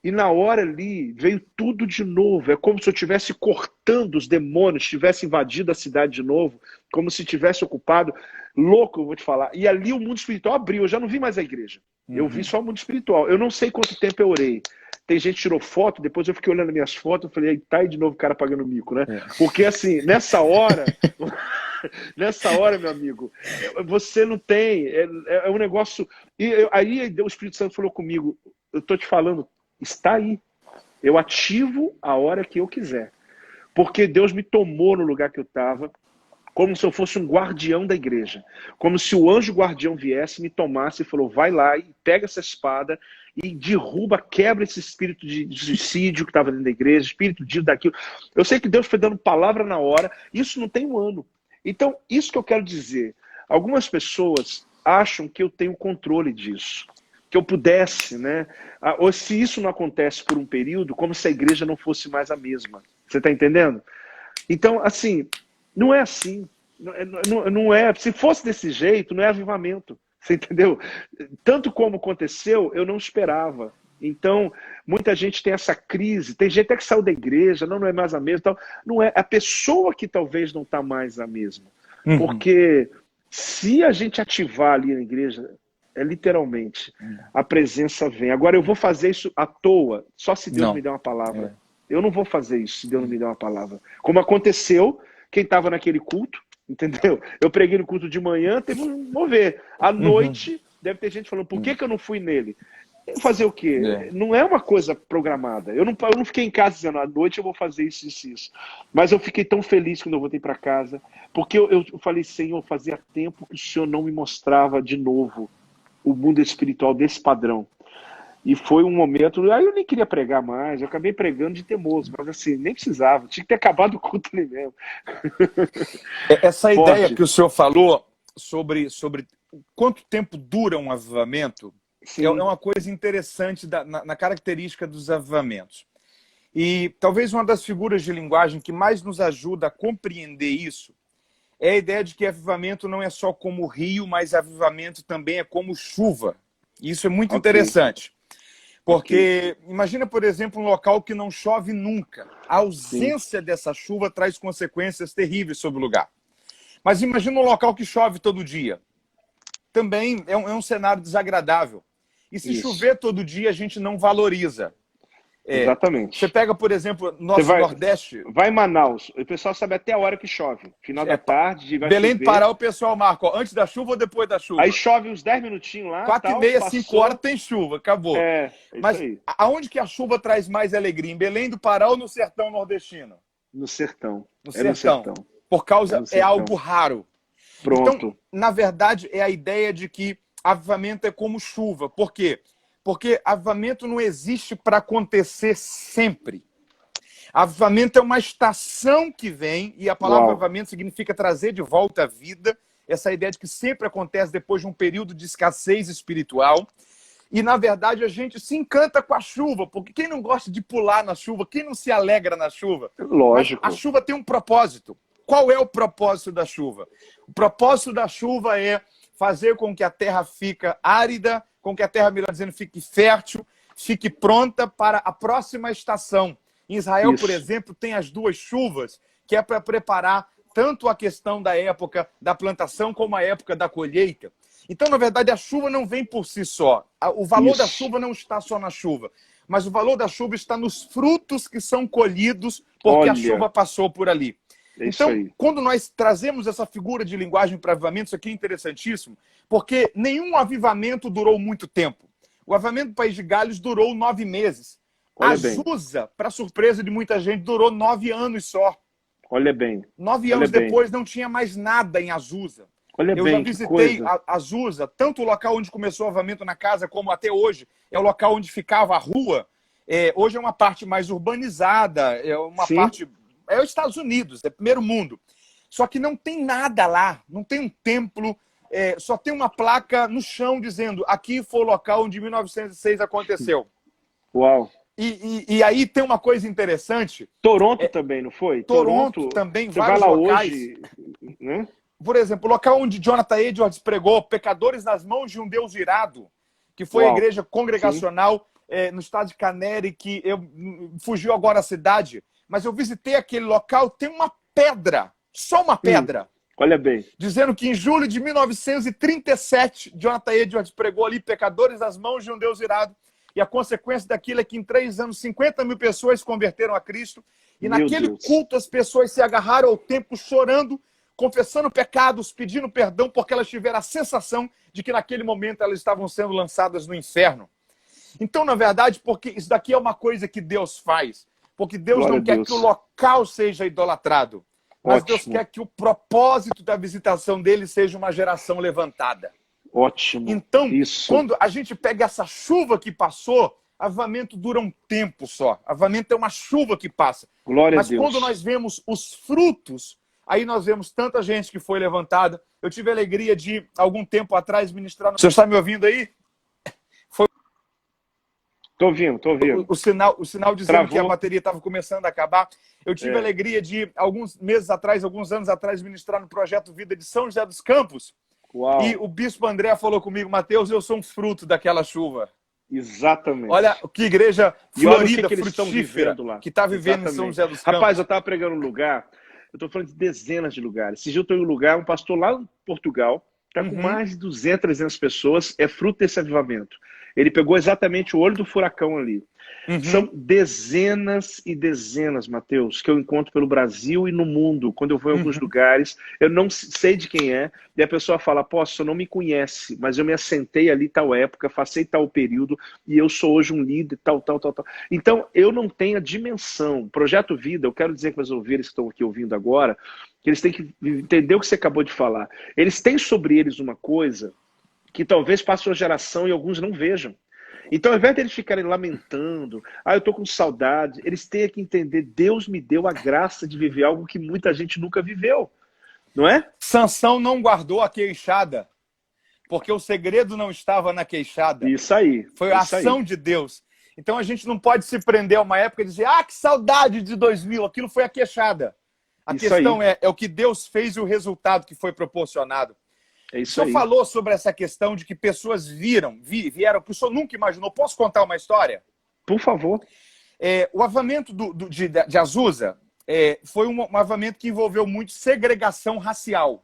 e na hora ali veio tudo de novo. É como se eu estivesse cortando os demônios, tivesse invadido a cidade de novo, como se tivesse ocupado. Louco, eu vou te falar. E ali o mundo espiritual abriu. Eu já não vi mais a igreja. Eu vi só o mundo espiritual. Eu não sei quanto tempo eu orei. Tem gente que tirou foto, depois eu fiquei olhando minhas fotos, eu falei, tá aí de novo o cara pagando mico, né? Porque assim, nessa hora, meu amigo, você não tem, é um negócio... Aí o Espírito Santo falou comigo, eu tô te falando, está aí, eu ativo a hora que eu quiser. Porque Deus me tomou no lugar que eu estava, como se eu fosse um guardião da igreja. Como se o anjo guardião viesse, me tomasse e falou, vai lá e pega essa espada e derruba, quebra esse espírito de suicídio que estava dentro da igreja, espírito disso, daquilo. Eu sei que Deus foi dando palavra na hora, isso não tem um ano. Então, isso que eu quero dizer. Algumas pessoas acham que eu tenho controle disso, que eu pudesse, né? Ou se isso não acontece por um período, como se a igreja não fosse mais a mesma. Você está entendendo? Então, assim, não é assim. Não é. Se fosse desse jeito, não é avivamento. Você entendeu? Tanto como aconteceu, eu não esperava. Então, muita gente tem essa crise. Tem gente até que saiu da igreja, não é mais a mesma. Então, não é a pessoa que talvez não está mais a mesma. Porque se a gente ativar ali na igreja, literalmente, a presença vem. Agora, eu vou fazer isso à toa, só se Deus Não. me der uma palavra. Eu não vou fazer isso se Deus não me der uma palavra. Como aconteceu, quem estava naquele culto, entendeu? Eu preguei no culto de manhã, teve um mover. À noite, deve ter gente falando, por que eu não fui nele? Fazer o quê? Não é uma coisa programada. Eu não fiquei em casa dizendo, à noite eu vou fazer isso, isso, isso. Mas eu fiquei tão feliz quando eu voltei para casa, porque eu falei, Senhor, fazia tempo que o Senhor não me mostrava de novo o mundo espiritual desse padrão. E foi um momento, aí eu nem queria pregar mais, eu acabei pregando de teimoso, mas assim, nem precisava, tinha que ter acabado o culto ali mesmo. Essa ideia que o senhor falou sobre quanto tempo dura um avivamento, é uma coisa interessante na característica dos avivamentos. E talvez uma das figuras de linguagem que mais nos ajuda a compreender isso é a ideia de que avivamento não é só como rio, mas avivamento também é como chuva. E isso é muito interessante. Porque imagina, por exemplo, um local que não chove nunca. A ausência dessa chuva traz consequências terríveis sobre o lugar. Mas imagina um local que chove todo dia. Também é um cenário desagradável. E se chover todo dia, a gente não valoriza. Exatamente. Você pega, por exemplo, nosso Nordeste... Vai em Manaus, o pessoal sabe até a hora que chove. Final da tarde, vai Belém chover. do Pará, o pessoal marca, ó, antes da chuva ou depois da chuva? Aí chove uns 10 minutinhos lá. 4h30, 5 horas tem chuva, acabou. Mas isso aí. Aonde que a chuva traz mais alegria? Em Belém do Pará ou no sertão nordestino? No sertão. No sertão. Por causa, é algo raro. Pronto. Então, na verdade, é a ideia de que avivamento é como chuva. Por quê? Porque avivamento não existe para acontecer sempre. Avivamento é uma estação que vem, e a palavra avivamento significa trazer de volta a vida, essa ideia de que sempre acontece depois de um período de escassez espiritual. E, na verdade, a gente se encanta com a chuva, porque quem não gosta de pular na chuva, quem não se alegra na chuva? Lógico. Mas a chuva tem um propósito. Qual é o propósito da chuva? O propósito da chuva é fazer com que a terra fique árida, com que a terra, melhor dizendo, fique fértil, fique pronta para a próxima estação. Em Israel, por exemplo, tem as duas chuvas, que é para preparar tanto a questão da época da plantação como a época da colheita. Então, na verdade, a chuva não vem por si só. O valor da chuva não está só na chuva, mas o valor da chuva está nos frutos que são colhidos porque a chuva passou por ali. Então, quando nós trazemos essa figura de linguagem para avivamento, isso aqui é interessantíssimo, porque nenhum avivamento durou muito tempo. O avivamento do País de Gales durou 9 meses. A Azusa, para surpresa de muita gente, durou 9 anos só. Olha bem. 9 anos depois não tinha mais nada em Azusa. Eu já visitei Azusa, tanto o local onde começou o avivamento na casa, como até hoje é o local onde ficava a rua. Hoje é uma parte mais urbanizada, é uma parte... É os Estados Unidos, é primeiro mundo. Só que não tem nada lá, não tem um templo, só tem uma placa no chão dizendo aqui foi o local onde em 1906 aconteceu. Uau! E aí tem uma coisa interessante. Toronto também, não foi? Toronto também, vários locais. Hoje, né? Por exemplo, o local onde Jonathan Edwards pregou, Pecadores nas mãos de um Deus irado, que foi a igreja congregacional no estado de Canary, que fugiu agora a cidade. Mas eu visitei aquele local, tem uma pedra, só uma pedra. Olha bem. Dizendo que em julho de 1937, Jonathan Edwards pregou ali Pecadores nas mãos de um Deus irado. E a consequência daquilo é que em 3 anos, 50 mil pessoas se converteram a Cristo. E naquele culto as pessoas se agarraram ao templo chorando, confessando pecados, pedindo perdão, porque elas tiveram a sensação de que naquele momento elas estavam sendo lançadas no inferno. Então, na verdade, porque isso daqui é uma coisa que Deus faz. Porque Deus não quer que o local seja idolatrado. Mas Deus quer que o propósito da visitação dele seja uma geração levantada. Ótimo. Então, quando a gente pega essa chuva que passou, avivamento dura um tempo só. Avivamento é uma chuva que passa. Glória a Deus. Mas quando nós vemos os frutos Aí nós vemos tanta gente que foi levantada. Eu tive a alegria de, algum tempo atrás, ministrar... Você está me ouvindo aí? Tô ouvindo. O sinal dizendo Travou. que a bateria estava começando a acabar. Eu tive a alegria de, alguns anos atrás, ministrar no Projeto Vida de São José dos Campos. Uau. E o bispo André falou comigo, Mateus, eu sou um fruto daquela chuva. Exatamente. Olha que igreja E olha o florida, que eles estão frutífera, vivendo lá. que está vivendo Exatamente. em São José dos Campos. Rapaz, eu estava pregando um lugar, eu estou falando de dezenas de lugares. Esse dia eu estou em um lugar, um pastor lá em Portugal, está com mais de 200, 300 pessoas, é fruto desse avivamento. Ele pegou exatamente o olho do furacão ali. São dezenas e dezenas, Mateus, que eu encontro pelo Brasil e no mundo. Quando eu vou em alguns lugares, eu não sei de quem é, e a pessoa fala, apóstolo, não me conhece, mas eu me assentei ali tal época, passei tal período, e eu sou hoje um líder, tal. Então, eu não tenho a dimensão. Projeto Vida, eu quero dizer para os ouvintes que estão aqui ouvindo agora, que eles têm que entender o que você acabou de falar. Eles têm sobre eles uma coisa que talvez passe uma geração e alguns não vejam. Então, ao invés de eles ficarem lamentando, eu tô com saudade, eles têm que entender, Deus me deu a graça de viver algo que muita gente nunca viveu, não é? Sansão não guardou a queixada, porque o segredo não estava na queixada. Isso aí. Foi a ação de Deus. Então, a gente não pode se prender a uma época e dizer, que saudade de 2000, aquilo foi a queixada. A questão é o que Deus fez e o resultado que foi proporcionado. O senhor falou sobre essa questão de que pessoas vieram, que o senhor nunca imaginou. Posso contar uma história? Por favor. O avivamento de Azusa foi um avivamento que envolveu muito segregação racial.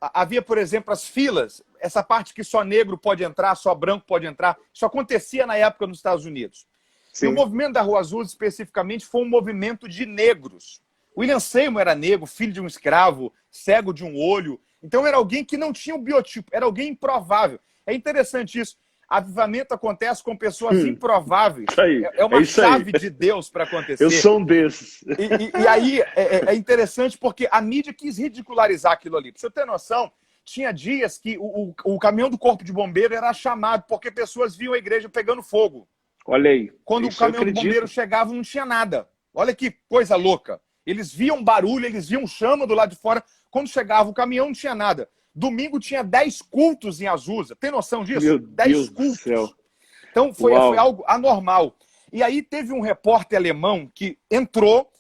Havia, por exemplo, as filas, essa parte que só negro pode entrar, só branco pode entrar. Isso acontecia na época nos Estados Unidos. Sim. E o movimento da Rua Azusa, especificamente, foi um movimento de negros. William Seymour era negro, filho de um escravo, cego de um olho. Então era alguém que não tinha o biotipo, era alguém improvável. É interessante isso. Avivamento acontece com pessoas improváveis. É uma chave de Deus para acontecer. Eu sou um desses. E aí é interessante porque a mídia quis ridicularizar aquilo ali. Para você ter noção, tinha dias que o caminhão do Corpo de Bombeiro era chamado porque pessoas viam a igreja pegando fogo. Olha aí. Quando o caminhão do bombeiro chegava, não tinha nada. Olha que coisa louca. Eles viam barulho, eles viam chama do lado de fora. Quando chegava o caminhão, não tinha nada. Domingo tinha 10 cultos em Azusa. Tem noção disso? Meu 10 Deus cultos. Do céu. Então foi algo anormal. E aí teve um repórter alemão que entrou,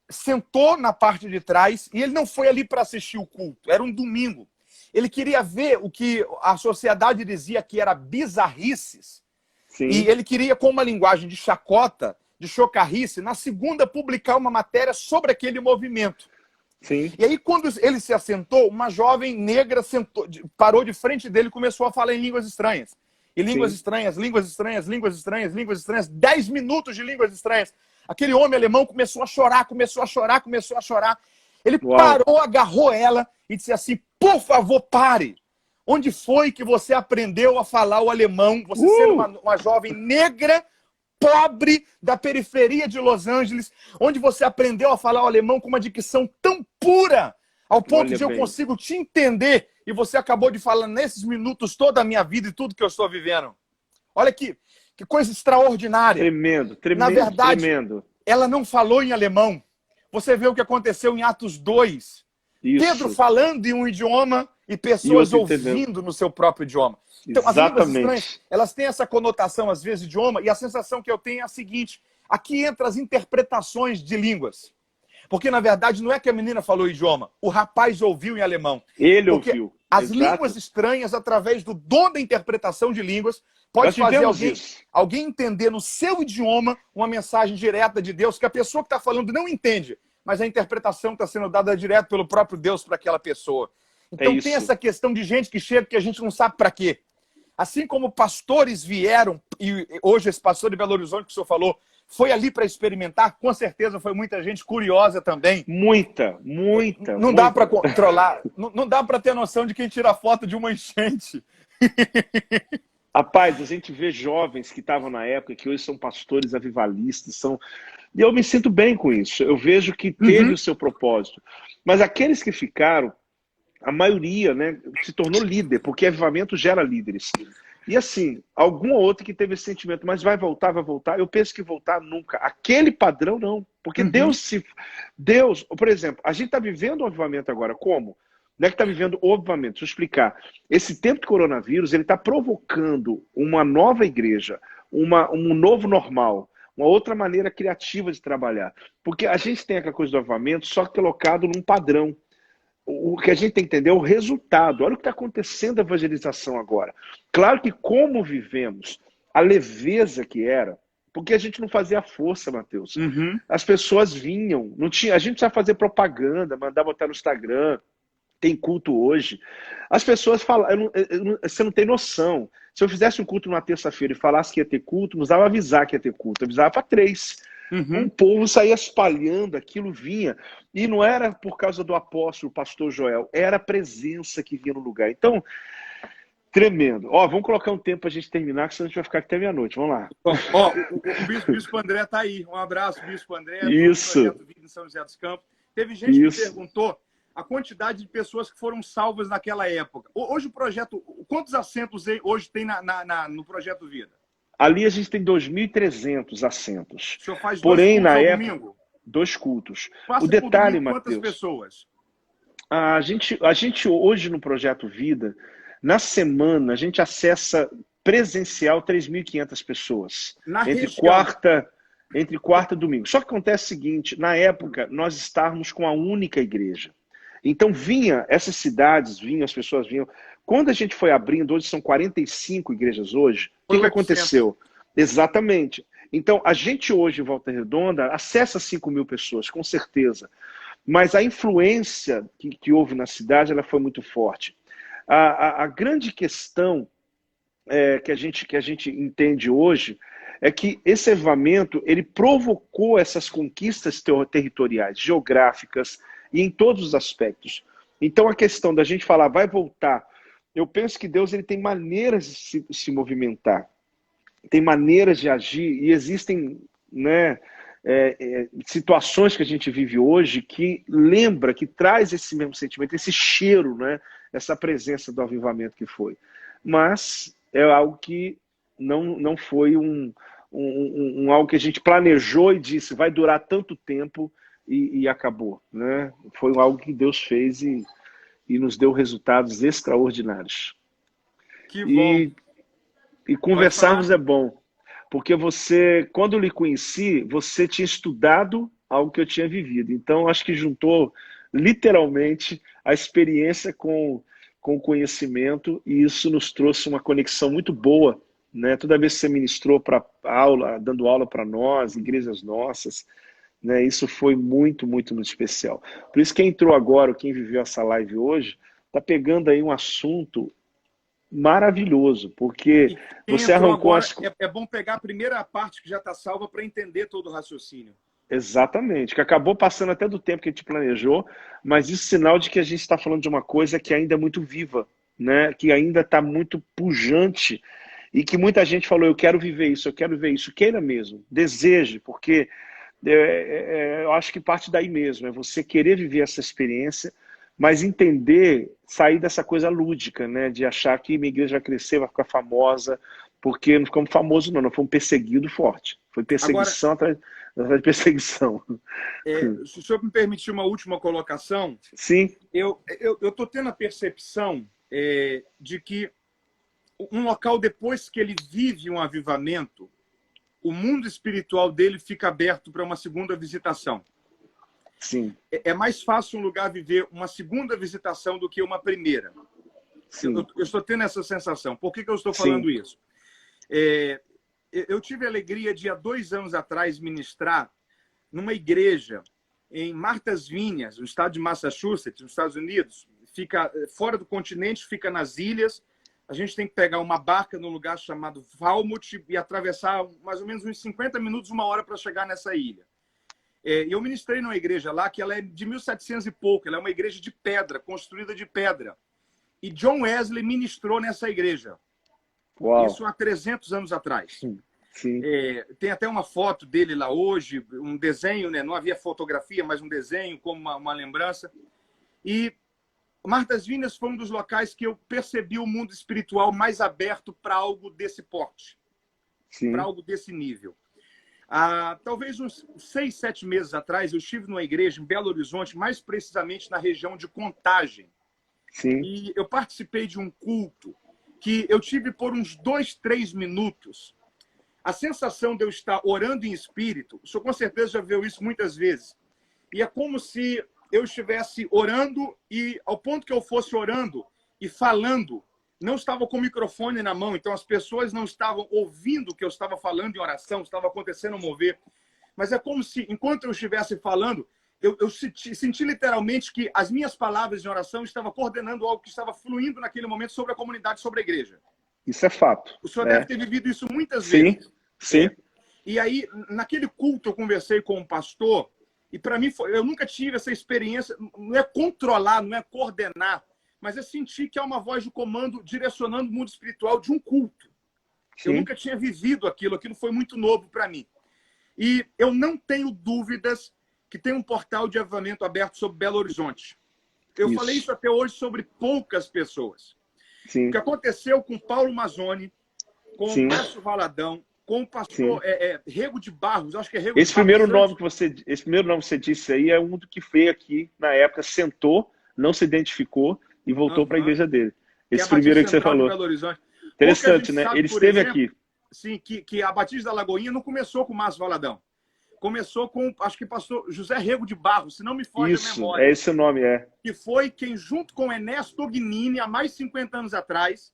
sentou na parte de trás, e ele não foi ali para assistir o culto. Era um domingo. Ele queria ver o que a sociedade dizia que era bizarrices. Sim. E ele queria, com uma linguagem de chacota, de chocarrice, na segunda publicar uma matéria sobre aquele movimento. Sim. E aí, quando ele se assentou, uma jovem negra parou de frente dele e começou a falar em línguas estranhas. E línguas estranhas, línguas estranhas, línguas estranhas, línguas estranhas, 10 minutos de línguas estranhas. Aquele homem alemão começou a chorar. Ele parou, agarrou ela e disse assim, por favor, pare. Onde foi que você aprendeu a falar o alemão? Você sendo uma jovem negra, pobre, da periferia de Los Angeles, onde você aprendeu a falar o alemão com uma dicção tão pura, ao ponto de eu consigo te entender, e você acabou de falar nesses minutos toda a minha vida e tudo que eu estou vivendo. Olha que coisa extraordinária. Tremendo. Na verdade, ela não falou em alemão. Você vê o que aconteceu em Atos 2. Isso. Pedro falando em um idioma e pessoas ouvindo no seu próprio idioma. Então, as línguas estranhas, elas têm essa conotação, às vezes, idioma, e a sensação que eu tenho é a seguinte, aqui entra as interpretações de línguas. Porque, na verdade, não é que a menina falou o idioma, o rapaz ouviu em alemão. Ele ouviu. As línguas estranhas, através do dom da interpretação de línguas, pode fazer alguém entender no seu idioma uma mensagem direta de Deus, que a pessoa que está falando não entende, mas a interpretação está sendo dada direto pelo próprio Deus para aquela pessoa. Então tem essa questão de gente que chega que a gente não sabe para quê. Assim como pastores vieram, e hoje esse pastor de Belo Horizonte que o senhor falou, foi ali para experimentar, com certeza foi muita gente curiosa também. Muita. Não dá para controlar, não dá para ter noção de quem tira foto de uma enchente. Rapaz, a gente vê jovens que estavam na época, que hoje são pastores avivalistas, e eu me sinto bem com isso. Eu vejo que teve o seu propósito. Mas aqueles que ficaram, a maioria, né, se tornou líder, porque avivamento gera líderes. E assim, algum ou outro que teve esse sentimento, mas vai voltar, vai voltar. Eu penso que voltar nunca. Aquele padrão não. Porque Deus, por exemplo, a gente está vivendo o avivamento agora. Como? Não é que está vivendo o avivamento. Deixa eu explicar. Esse tempo de coronavírus, ele está provocando uma nova igreja, um novo normal, uma outra maneira criativa de trabalhar. Porque a gente tem aquela coisa do avivamento só colocado num padrão. O que a gente tem que entender é o resultado. Olha o que está acontecendo na evangelização agora. Claro que como vivemos, a leveza que era, porque a gente não fazia força, Mateus. As pessoas vinham, não tinha, a gente precisava fazer propaganda, mandar botar no Instagram, tem culto hoje. As pessoas falam, você não tem noção. Se eu fizesse um culto numa terça-feira e falasse que ia ter culto, não precisava avisar que ia ter culto, eu avisava para 3. Um povo saía espalhando, aquilo vinha. E não era por causa do apóstolo, o pastor Joel, era a presença que vinha no lugar. Então, tremendo. Ó, vamos colocar um tempo para a gente terminar, que senão a gente vai ficar aqui até meia-noite. Vamos lá. Ó, o Bispo André está aí. Um abraço, Bispo André. Isso. Do Projeto Vida em São José dos Campos. Teve gente que perguntou a quantidade de pessoas que foram salvas naquela época. Hoje o projeto, quantos assentos hoje tem no Projeto Vida? Ali a gente tem 2.300 assentos. O senhor faz Porém, 2 cultos na ao época, domingo? 2 cultos. Passa O detalhe, por quantas Mateus, pessoas? a gente hoje no Projeto Vida, na semana, a gente acessa presencial 3.500 pessoas. Entre quarta e domingo. Só que acontece o seguinte, na época, nós estávamos com a única igreja. Então essas cidades vinham, as pessoas vinham. Quando a gente foi abrindo, hoje são 45 igrejas hoje, o que aconteceu? Exatamente. Então, a gente hoje, em Volta Redonda, acessa 5.000 pessoas, com certeza. Mas a influência que houve na cidade, ela foi muito forte. A grande questão que a gente entende hoje é que esse avivamento, ele provocou essas conquistas territoriais, geográficas e em todos os aspectos. Então, a questão da gente falar, vai voltar, eu penso que Deus ele tem maneiras de se movimentar, tem maneiras de agir, e existem situações que a gente vive hoje que lembra, que traz esse mesmo sentimento, esse cheiro, essa presença do avivamento que foi. Mas é algo que não foi algo que a gente planejou e disse, vai durar tanto tempo e acabou. Foi algo que Deus fez e nos deu resultados extraordinários. Que bom. E conversarmos é bom, porque quando eu lhe conheci, você tinha estudado algo que eu tinha vivido. Então, acho que juntou literalmente a experiência com o conhecimento, e isso nos trouxe uma conexão muito boa. Toda vez que você ministrou para aula, dando aula para nós, igrejas nossas, isso foi muito, muito, muito especial. Por isso, quem entrou agora, quem viveu essa live hoje, está pegando aí um assunto maravilhoso, porque você arrancou agora, é bom pegar a primeira parte que já está salva para entender todo o raciocínio. Exatamente, que acabou passando até do tempo que a gente planejou, mas isso é sinal de que a gente está falando de uma coisa que ainda é muito viva, que ainda está muito pujante, e que muita gente falou, eu quero viver isso, queira mesmo, deseje, porque eu acho que parte daí mesmo, é você querer viver essa experiência, mas entender, sair dessa coisa lúdica, de achar que minha igreja vai crescer, vai ficar famosa, porque não ficamos famosos não fomos perseguidos forte. Foi perseguição atrás de perseguição. Se o senhor me permitir uma última colocação, sim. Eu estou tendo a percepção de que um local, depois que ele vive um avivamento, o mundo espiritual dele fica aberto para uma segunda visitação. Sim. É mais fácil um lugar viver uma segunda visitação do que uma primeira. Sim. Eu estou tendo essa sensação. Por que eu estou falando isso? Eu tive a alegria de, há 2 anos atrás, ministrar numa igreja em Martha's Vineyard, no estado de Massachusetts, nos Estados Unidos. Fica fora do continente, fica nas ilhas. A gente tem que pegar uma barca num lugar chamado Falmouth e atravessar mais ou menos uns 50 minutos, 1 hora para chegar nessa ilha. Eu ministrei numa igreja lá que ela é de 1700 e pouco, ela é uma igreja de pedra, construída de pedra. E John Wesley ministrou nessa igreja. Uau. Isso há 300 anos atrás. Sim. Tem até uma foto dele lá hoje, um desenho, não havia fotografia, mas um desenho como uma lembrança. E Mar das Vinhas foi um dos locais que eu percebi o mundo espiritual mais aberto para algo desse porte, para algo desse nível. Talvez uns 6, 7 meses atrás, eu estive numa igreja em Belo Horizonte, mais precisamente na região de Contagem. Sim. E eu participei de um culto que eu tive por uns 2, 3 minutos. A sensação de eu estar orando em espírito, o senhor com certeza já viu isso muitas vezes. E é como se eu estivesse orando e, ao ponto que eu fosse orando e falando, não estava com o microfone na mão, então as pessoas não estavam ouvindo o que eu estava falando em oração, estava acontecendo um mover. Mas é como se, enquanto eu estivesse falando, eu senti literalmente que as minhas palavras em oração estavam coordenando algo que estava fluindo naquele momento sobre a comunidade, sobre a igreja. Isso é fato. O senhor deve ter vivido isso muitas vezes. Sim, sim. E aí, naquele culto, eu conversei com um pastor, e para mim, eu nunca tive essa experiência, não é controlar, não é coordenar, mas é sentir que há uma voz de comando direcionando o mundo espiritual de um culto. Sim. Eu nunca tinha vivido aquilo foi muito novo para mim. E eu não tenho dúvidas que tem um portal de avivamento aberto sobre Belo Horizonte. Eu falei isso até hoje sobre poucas pessoas. Sim. O que aconteceu com Paulo Mazzoni, com o Márcio Valadão, com o pastor Rego de Barros, acho que é Rego esse de Barros. Esse primeiro nome que você disse aí é um do que veio aqui na época, sentou, não se identificou e voltou para a igreja dele. Esse primeiro aí que você falou. Interessante, né? Ele esteve aqui. Sim, que a Batista da Lagoinha não começou com o Márcio Valadão. Começou com, acho que pastor José Rego de Barros, se não me foge a memória. É esse o nome, Que foi quem, junto com Ernesto Tognini, há mais de 50 anos atrás,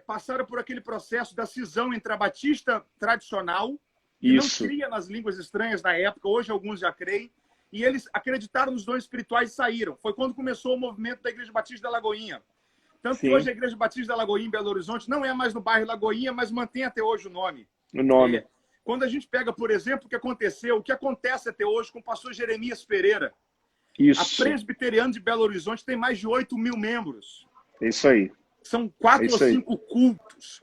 passaram por aquele processo da cisão entre a Batista tradicional, que não cria nas línguas estranhas na época, hoje alguns já creem, e eles acreditaram nos dons espirituais e saíram. Foi quando começou o movimento da Igreja Batista da Lagoinha. Tanto que hoje a Igreja Batista da Lagoinha em Belo Horizonte não é mais no bairro Lagoinha, mas mantém até hoje o nome. Quando a gente pega, por exemplo, o que acontece até hoje com o pastor Jeremias Pereira. A Presbiteriana de Belo Horizonte tem mais de 8 mil membros. É isso aí. São 4 ou 5 cultos.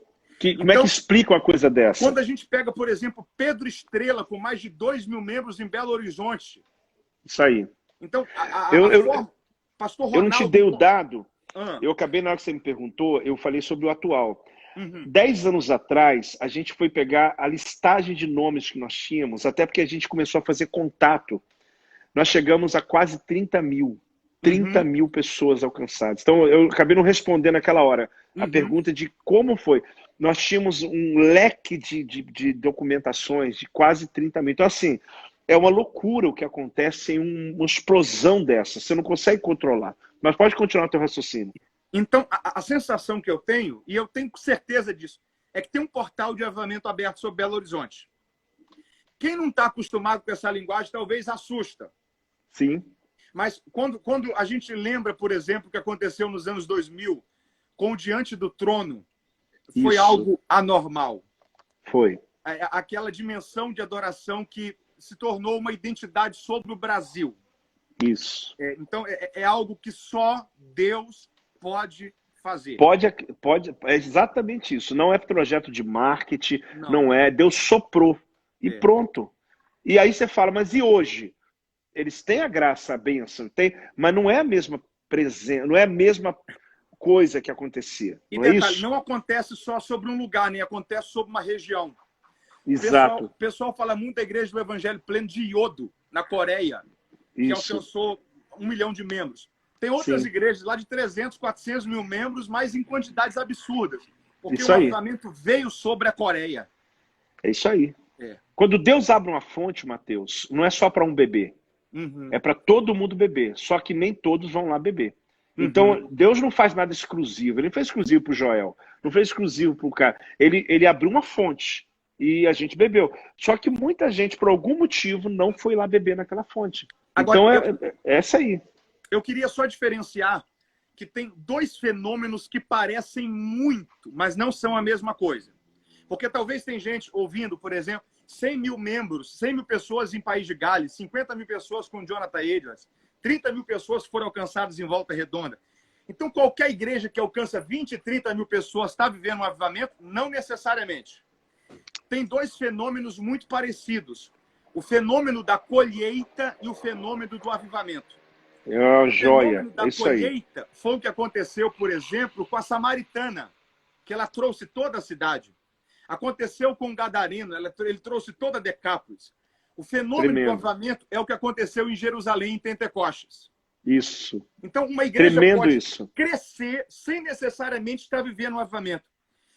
Como é que explica uma coisa dessa? Quando a gente pega, por exemplo, Pedro Estrela, com mais de 2 mil membros em Belo Horizonte. Isso aí. Então, pastor Ronaldo... Eu não te dei o dado. Eu acabei, na hora que você me perguntou, eu falei sobre o atual. 10 anos atrás, a gente foi pegar a listagem de nomes que nós tínhamos, até porque a gente começou a fazer contato. Nós chegamos a quase 30 mil. 30 mil pessoas alcançadas. Então, eu acabei não respondendo naquela hora a pergunta de como foi. Nós tínhamos um leque de documentações de quase 30 mil. Então, assim, é uma loucura o que acontece em uma explosão dessa. Você não consegue controlar. Mas pode continuar o teu raciocínio. Então, a sensação que eu tenho, e eu tenho certeza disso, é que tem um portal de avivamento aberto sobre Belo Horizonte. Quem não está acostumado com essa linguagem, talvez assusta. Sim. Mas quando a gente lembra, por exemplo, o que aconteceu nos anos 2000, com o Diante do Trono, foi algo anormal. Foi. Aquela dimensão de adoração que se tornou uma identidade sobre o Brasil. Isso. Então, é algo que só Deus pode fazer. Pode, é exatamente isso. Não é projeto de marketing, não é. Deus soprou e pronto. E aí você fala, mas e hoje? Eles têm a graça, a bênção, mas não é a mesma presença, não é a mesma coisa que acontecia. E não detalhe, é isso? não acontece só sobre um lugar, nem acontece sobre uma região. Exato. O pessoal fala muito da Igreja do Evangelho Pleno de Iodo, na Coreia, que alcançou 1 milhão de membros. Tem outras igrejas lá de 300, 400 mil membros, mas em quantidades absurdas. Porque o avivamento veio sobre a Coreia. É isso aí. Quando Deus abre uma fonte, Mateus, não é só para um bebê. É para todo mundo beber. Só que nem todos vão lá beber. Então, Deus não faz nada exclusivo. Ele não fez exclusivo para o Joel. Não fez exclusivo para o cara. Ele abriu uma fonte e a gente bebeu. Só que muita gente, por algum motivo, não foi lá beber naquela fonte. Agora, então, é essa aí. Eu queria só diferenciar que tem 2 fenômenos que parecem muito, mas não são a mesma coisa. Porque talvez tem gente ouvindo, por exemplo, 100 mil membros, 100 mil pessoas em País de Gales, 50 mil pessoas com Jonathan Edwards, 30 mil pessoas foram alcançadas em Volta Redonda. Então, qualquer igreja que alcança 20, 30 mil pessoas está vivendo um avivamento? Não necessariamente. Tem 2 fenômenos muito parecidos. O fenômeno da colheita e o fenômeno do avivamento. É uma O joia. fenômeno É da isso aí. colheita foi o que aconteceu, por exemplo, com a samaritana, que ela trouxe toda a cidade. Aconteceu com o gadareno, ele trouxe toda a Decápolis. O fenômeno do Tremendo. avivamento é o que aconteceu em Jerusalém, em Pentecostes. Isso. Então, uma igreja Tremendo pode isso. crescer sem necessariamente estar vivendo um avivamento.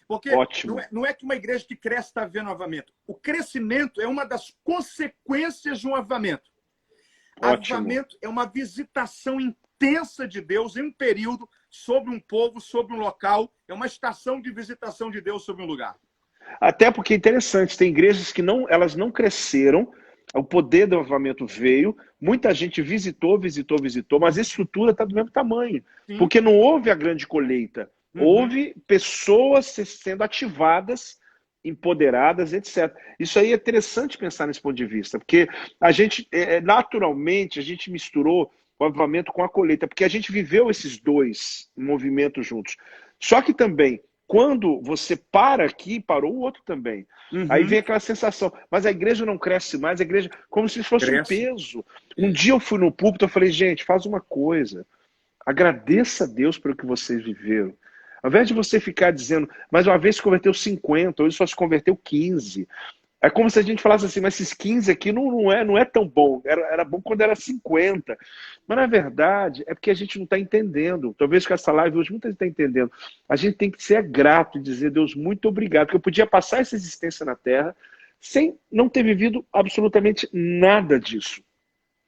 Porque Ótimo. não é que uma igreja que cresce está vivendo um avivamento. O crescimento é uma das consequências de um avivamento. Ótimo. Avivamento é uma visitação intensa de Deus em um período sobre um povo, sobre um local. É uma estação de visitação de Deus sobre um lugar. Até porque é interessante, tem igrejas que elas não cresceram, o poder do avivamento veio, muita gente visitou, mas a estrutura está do mesmo tamanho. Sim. Porque não houve a grande colheita. Houve pessoas sendo ativadas, empoderadas, etc. Isso aí é interessante pensar nesse ponto de vista, porque a gente, naturalmente, a gente misturou o avivamento com a colheita, porque a gente viveu esses dois movimentos juntos. Só que também, quando você para aqui, parou o outro também. Aí vem aquela sensação, mas a igreja não cresce mais, a igreja, como se fosse um peso. Um dia eu fui no púlpito, eu falei, gente, faz uma coisa, agradeça a Deus pelo que vocês viveram. Ao invés de você ficar dizendo, mas uma vez se converteu 50, hoje só se converteu 15. É como se a gente falasse assim, mas esses 15 aqui não é tão bom. Era bom quando era 50. Mas, na verdade, é porque a gente não está entendendo. Talvez com essa live hoje muita gente está entendendo. A gente tem que ser grato e dizer, Deus, muito obrigado. Porque eu podia passar essa existência na Terra sem não ter vivido absolutamente nada disso.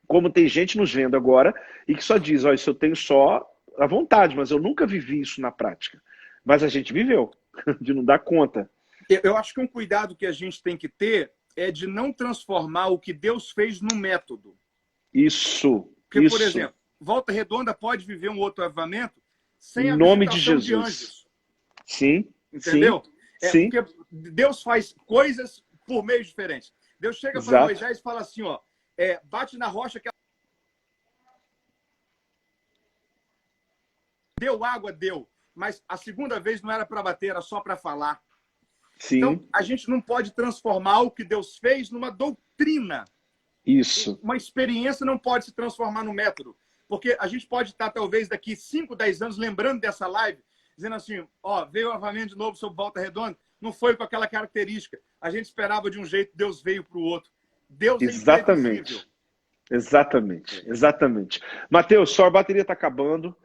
Como tem gente nos vendo agora e que só diz, ó, isso eu tenho só a vontade, mas eu nunca vivi isso na prática. Mas a gente viveu, de não dar conta. Eu acho que um cuidado que a gente tem que ter é de não transformar o que Deus fez no método. Isso. Porque, isso. por exemplo, Volta Redonda pode viver um outro avivamento sem a nome de visitação Jesus. de anjos. Sim. Entendeu? Sim. Porque Deus faz coisas por meios diferentes. Deus chega para Moisés e fala assim, ó, bate na rocha que deu água, deu. Mas a segunda vez não era para bater, era só para falar. Sim. Então, a gente não pode transformar o que Deus fez numa doutrina. Isso. Uma experiência não pode se transformar no método. Porque a gente pode estar, talvez, daqui 5, 10 anos, lembrando dessa live, dizendo assim, ó, veio o avivamento de novo sobre Volta Redonda, não foi com aquela característica. A gente esperava de um jeito, Deus veio para o outro. Deus é imprevisível. Exatamente. Mateus, só a bateria está acabando.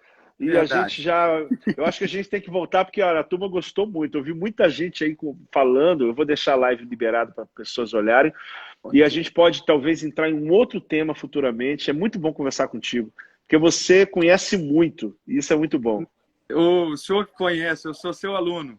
E Verdade. A gente já... Eu acho que a gente tem que voltar, porque olha, a turma gostou muito. Eu vi muita gente aí falando. Eu vou deixar a live liberada para pessoas olharem. E a gente pode, talvez, entrar em um outro tema futuramente. É muito bom conversar contigo, porque você conhece muito. E isso é muito bom. O senhor que conhece, eu sou seu aluno.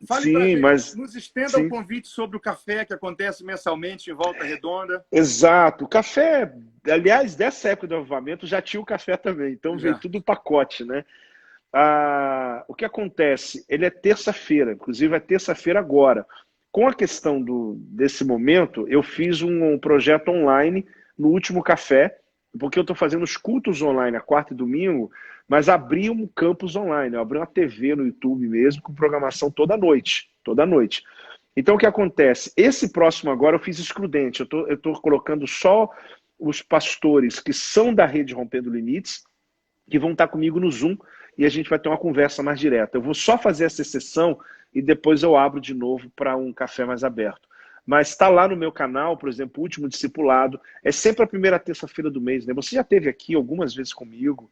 Fale pra gente, nos estenda o convite sobre o café que acontece mensalmente em Volta Redonda. Exato. O café, aliás, dessa época do avivamento já tinha o café também. Então veio tudo pacote, né? O que acontece? Ele é terça-feira, inclusive é terça-feira agora. Com a questão desse momento, eu fiz um projeto online no último café, porque eu estou fazendo os cultos online a quarta e domingo, mas abri um campus online, eu abri uma TV no YouTube mesmo, com programação toda noite. Então o que acontece? Esse próximo agora eu fiz excludente, eu estou colocando só os pastores que são da rede Rompendo Limites, que vão estar comigo no Zoom, e a gente vai ter uma conversa mais direta. Eu vou só fazer essa sessão e depois eu abro de novo para um café mais aberto. Mas está lá no meu canal, por exemplo, o Último Discipulado, é sempre a primeira terça-feira do mês, né? Você já esteve aqui algumas vezes comigo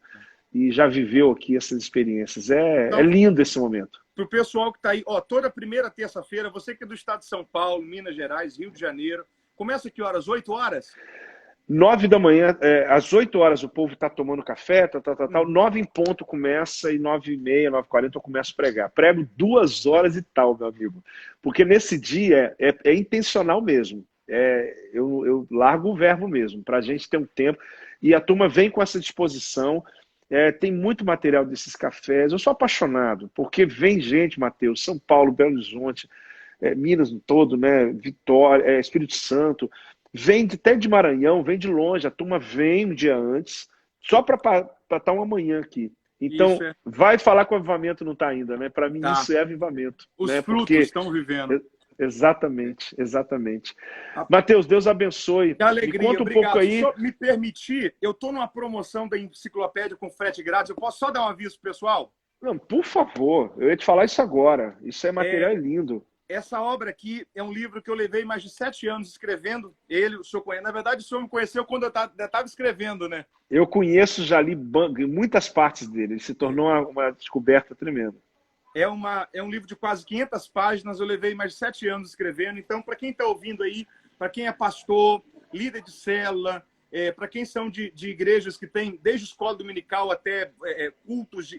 e já viveu aqui essas experiências. É lindo esse momento. Para o pessoal que está aí, ó, toda primeira terça-feira, você que é do estado de São Paulo, Minas Gerais, Rio de Janeiro, começa que horas? 8 horas? 9 da manhã, às 8 horas o povo está tomando café, 9 em ponto começa e 9h30, 9h40 eu começo a pregar. Prego 2 horas e tal, meu amigo. Porque nesse dia é intencional mesmo. Eu largo o verbo mesmo, para a gente ter um tempo. E a turma vem com essa disposição. Tem muito material desses cafés. Eu sou apaixonado, porque vem gente, Mateus, São Paulo, Belo Horizonte, Minas no todo, né? Vitória, Espírito Santo. Vem até de Maranhão, vem de longe, a turma vem um dia antes, só para estar uma manhã aqui. Então, vai falar que o avivamento não está ainda, né? Para mim, isso é avivamento. Os né? frutos estão vivendo. Exatamente, exatamente. Mateus, Deus abençoe. Que alegria, Me conta um obrigado. pouco aí. Se o senhor me permitir, eu estou numa promoção da enciclopédia com frete grátis. Eu posso só dar um aviso pro pessoal? Não, por favor, eu ia te falar isso agora. Isso é material lindo. Essa obra aqui é um livro que eu levei mais de 7 anos escrevendo. Ele, o senhor conhece. Na verdade, o senhor me conheceu quando eu estava escrevendo, né? Eu conheço, já li muitas partes dele. Ele se tornou uma descoberta tremenda. É um livro de quase 500 páginas. Eu levei mais de 7 anos escrevendo. Então, para quem está ouvindo aí, para quem é pastor, líder de célula, para quem são de igrejas que têm desde escola dominical até cultos